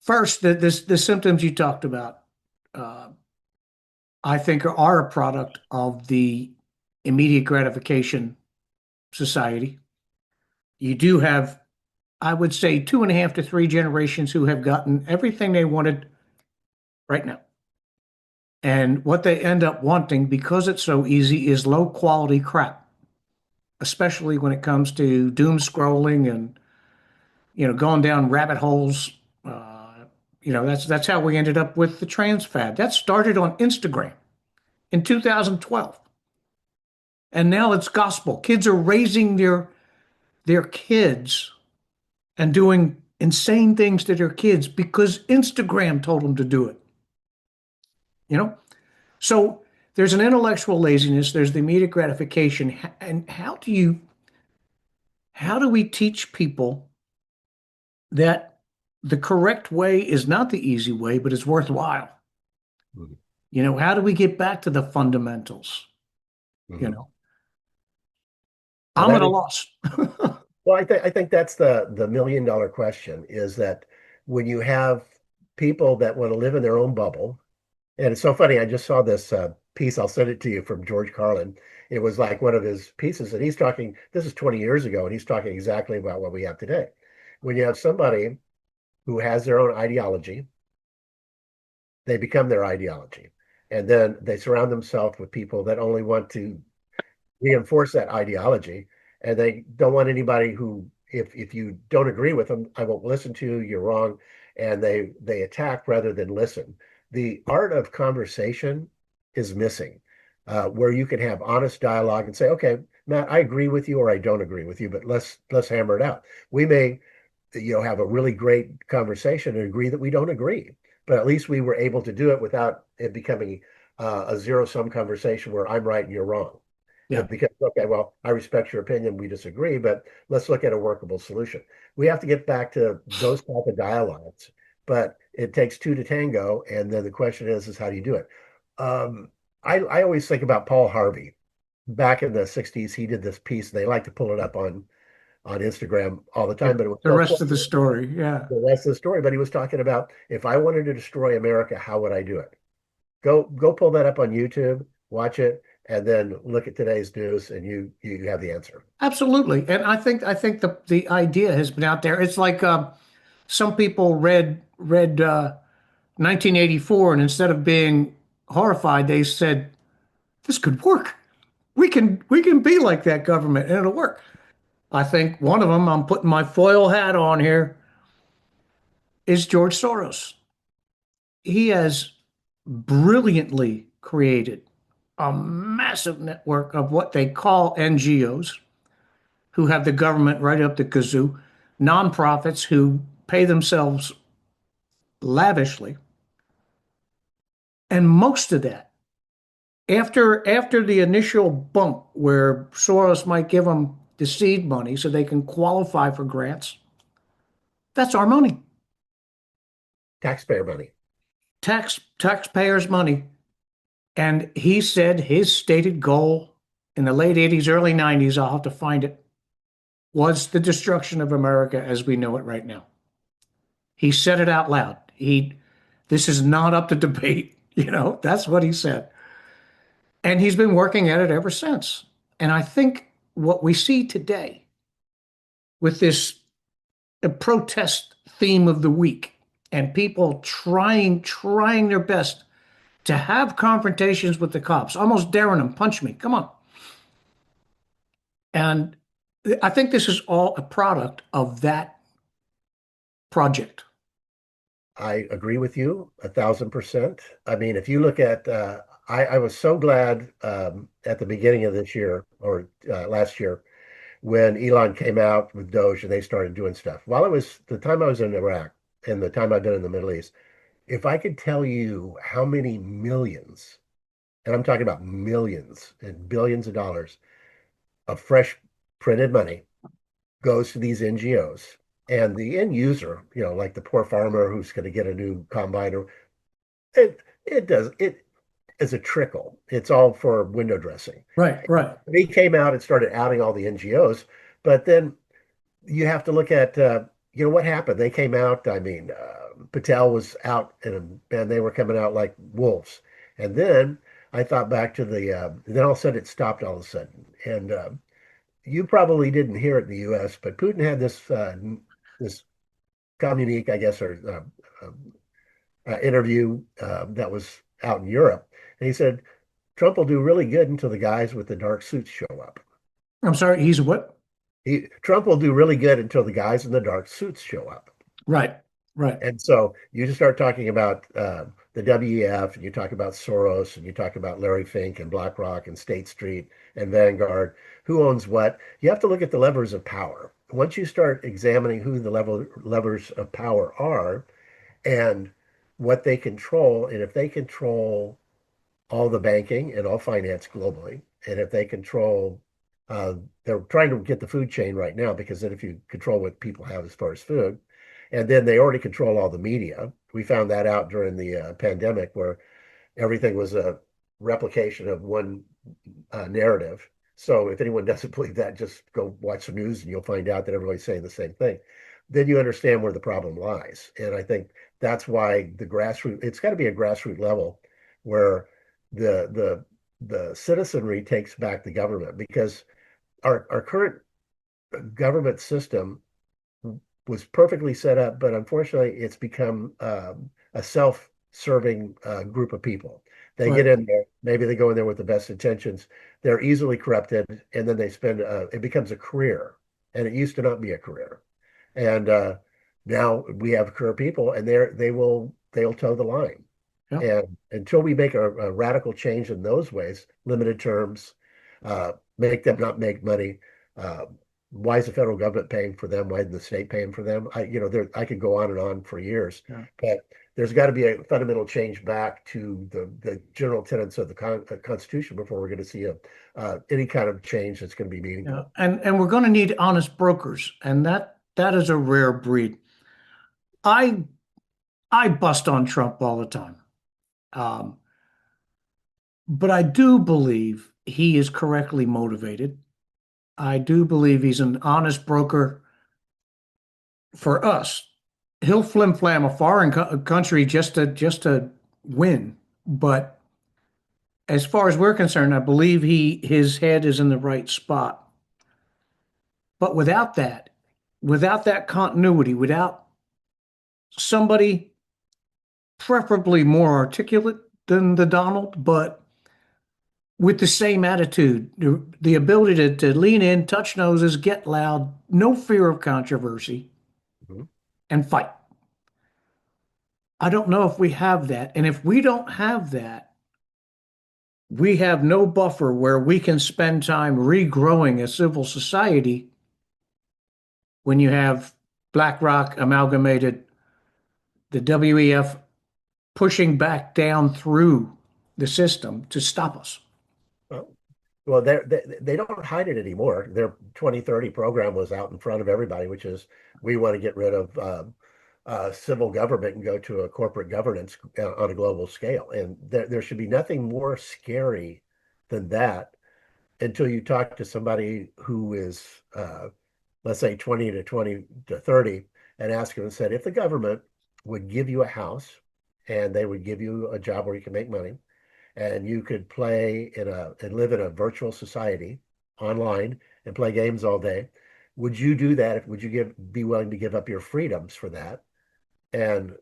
First, the symptoms you talked about, uh, I think are a product of the immediate gratification society. You do have, I would say, 2.5 to 3 generations who have gotten everything they wanted right now. And what they end up wanting, because it's so easy, is low quality crap, especially when it comes to doom scrolling and going down rabbit holes. That's how we ended up with the trans fad. That started on Instagram in 2012, and now it's gospel. Kids are raising their kids and doing insane things to their kids because Instagram told them to do it. You know, so there's an intellectual laziness. There's the immediate gratification, and how do we teach people that the correct way is not the easy way, but it's worthwhile? Mhm. How do we get back to the fundamentals? You Mhm. know, Well, I'm that at a is loss. well. I think that's the million-dollar question is that when you have people that want to live in their own bubble. And it's so funny. I just saw this piece. I'll send it to you from George Carlin. It was like one of his pieces, and he's talking. This is 20 years ago, and he's talking exactly about what we have today. When you have somebody who has their own ideology, they become their ideology. And then they surround themselves with people that only want to reinforce that ideology. And they don't want anybody who, if you don't agree with them, I won't listen to you, you're wrong. And they attack rather than listen. The art of conversation is missing, where you can have honest dialogue and say, okay, Matt, I agree with you or I don't agree with you, but let's hammer it out. We may, have a really great conversation and agree that we don't agree, but at least we were able to do it without it becoming a zero-sum conversation where I'm right and you're wrong. Yeah. Because, okay, well, I respect your opinion, we disagree, but let's look at a workable solution. We have to get back to those type of dialogues, but it takes two to tango. And then the question is how do you do it? Um, I always think about Paul Harvey. Back in the 60s, he did this piece. They like to pull it up on Instagram all the time, but it was The so rest of the clever, story. Yeah. the rest of the story. But he was talking about, if I wanted to destroy America, how would I do it? Go pull that up on YouTube, watch it, and then look at today's news, and you have the answer. Absolutely. And I think the idea has been out there. It's like some people read 1984, and instead of being horrified, they said, this could work. We can be like that government and it'll work. I think one of them, I'm putting my foil hat on here, is George Soros. He has brilliantly created a massive network of what they call NGOs, who have the government right up the kazoo, nonprofits who pay themselves lavishly. And most of that, after the initial bump where Soros might give them the seed money so they can qualify for grants, that's our money, Taxpayer money. taxpayers' money. And he said his stated goal in the late 80s, early 90s, I'll have to find it, was the destruction of America as we know it right now. He said it out loud. This is not up to debate. That's what he said. And he's been working at it ever since. And I think what we see today with this protest theme of the week and people trying their best to have confrontations with the cops, almost daring them, punch me, come on. And I think this is all a product of that project. I agree with you 1,000%. I mean, if you look at, I was so glad at the beginning of this year or last year when Elon came out with Doge and they started doing stuff. While it was the time I was in Iraq and the time I've been in the Middle East, if I could tell you how many millions, and I'm talking about millions and billions of dollars of fresh printed money goes to these NGOs. And the end user, like the poor farmer who's going to get a new combine, or it is a trickle. It's all for window dressing. Right, right. He came out and started outing all the NGOs, but then you have to look at what happened. They came out. I mean, Patel was out, and they were coming out like wolves. And then I thought back to then all of a sudden it stopped all of a sudden, and you probably didn't hear it in the U.S., but Putin had this Communiqué, I guess, or interview that was out in Europe, and he said Trump will do really good until the guys with the dark suits show up. I'm sorry, he's what? Trump will do really good until the guys in the dark suits show up. Right, right. And so you just start talking about the WEF, and you talk about Soros, and you talk about Larry Fink and BlackRock and State Street and Vanguard. Who owns what? You have to look at the levers of power. Once you start examining who the levers of power are and what they control, and if they control all the banking and all finance globally, and if they control, uh, they're trying to get the food chain right now because then if you control what people have as far as food, and then they already control all the media. We found that out during the pandemic where everything was a replication of one narrative. So if anyone doesn't believe that, just go watch the news and you'll find out that everybody's saying the same thing. Then you understand where the problem lies. And I think that's why it's got to be a grassroots level where the citizenry takes back the government, because our current government system was perfectly set up, but unfortunately, it's become a self-serving group of people. They get Right. in there, maybe they go in there with the best intentions. They're easily corrupted, and then they spend, it becomes a career. And it used to not be a career. And now we have career people, and they'll toe the line. Yeah. And until we make a radical change in those ways, limited terms, make them not make money. Uh, why is the federal government paying for them? Why isn't the state paying for them? I could go on and on for years, Yeah. but there's got to be a fundamental change back to the general tenets of the Constitution before we're going to see any kind of change that's going to be Yeah. meaningful. And we're going to need honest brokers, and that is a rare breed. I I bust on Trump all the time. Um, but I do believe he is correctly motivated. I do believe he's an honest broker for us. He'll flim flam a foreign country just to win. But as far as we're concerned, I believe his head is in the right spot. But without that continuity, without somebody preferably more articulate than the Donald, but with the same attitude, the ability to lean in, touch noses, get loud, no fear of controversy, Mhm. and fight. I don't know if we have that. And if we don't have that, we have no buffer where we can spend time regrowing a civil society when you have BlackRock amalgamated, the WEF pushing back down through the system to stop us. Well, well, they don't hide it anymore. Their 2030 program was out in front of everybody, which is we want to get rid of civil government and go to a corporate governance on a global scale. And there should be nothing more scary than that until you talk to somebody who is, let's say, 20 to 30, and ask them and said, if the government would give you a house and they would give you a job where you can make money and you could play and live in a virtual society online and play games all day, would you do that? Would you be willing to give up your freedoms for that and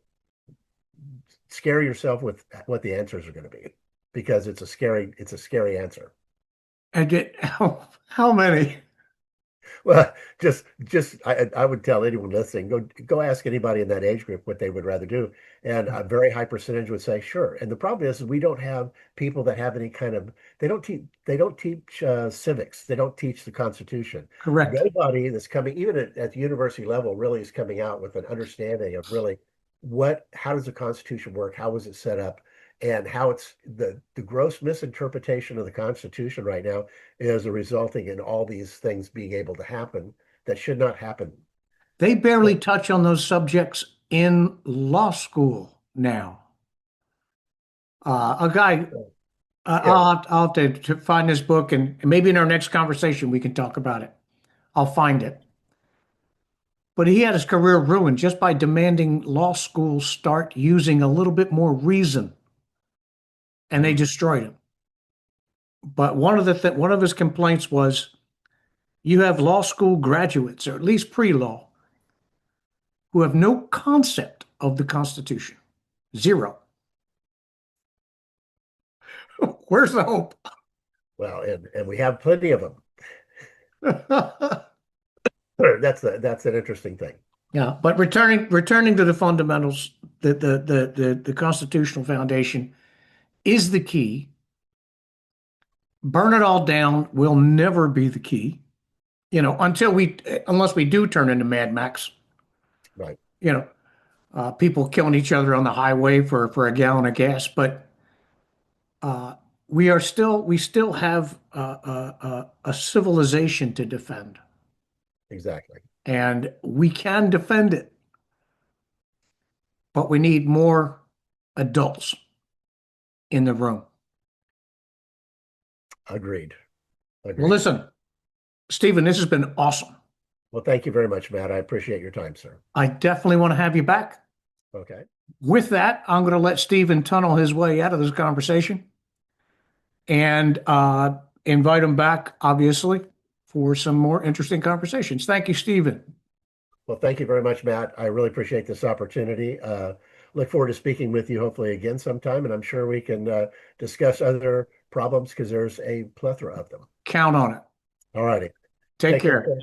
scare yourself with what the answers are going to be? Because it's a scary answer. And get how many? Well, I would tell anyone listening, go ask anybody in that age group what they would rather do, and a very high percentage would say sure. And the problem is we don't have people that have any kind of they don't teach civics, they don't teach the Constitution. Correct. Nobody that's coming even at the university level really is coming out with an understanding of really what how does the Constitution work, how was it set up, and how it's the gross misinterpretation of the Constitution right now is resulting in all these things being able to happen that should not happen. They barely touch on those subjects in law school now. A guy, Yeah, I'll have to find this book, and maybe in our next conversation we can talk about it. I'll find it. But he had his career ruined just by demanding law schools start using a little bit more reason, and they destroyed him. But one of his complaints was you have law school graduates, or at least pre-law, who have no concept of the Constitution. Zero. Where's the hope? well, and we have plenty of them. That's an interesting thing. Yeah, but returning to the fundamentals, the constitutional foundation is the key. Burn it all down will never be the key, unless we do turn into Mad Max. Right. You know, people killing each other on the highway for a gallon of gas, but uh, we still have a civilization to defend, Exactly. and we can defend it, but we need more adults in the room. Agreed. Well, Agreed. listen, Stephen, this has been awesome. Well, thank you very much, Matt. I appreciate your time, sir. I definitely want to have you back. Okay. With that, I'm going to let Stephen tunnel his way out of this conversation and invite him back, obviously, for some more interesting conversations. Thank you, Stephen. Well, thank you very much, Matt. I really appreciate this opportunity. look forward to speaking with you hopefully again sometime, and I'm sure we can discuss other problems because there's a plethora of them. Count on it. All righty. Take Take care. care.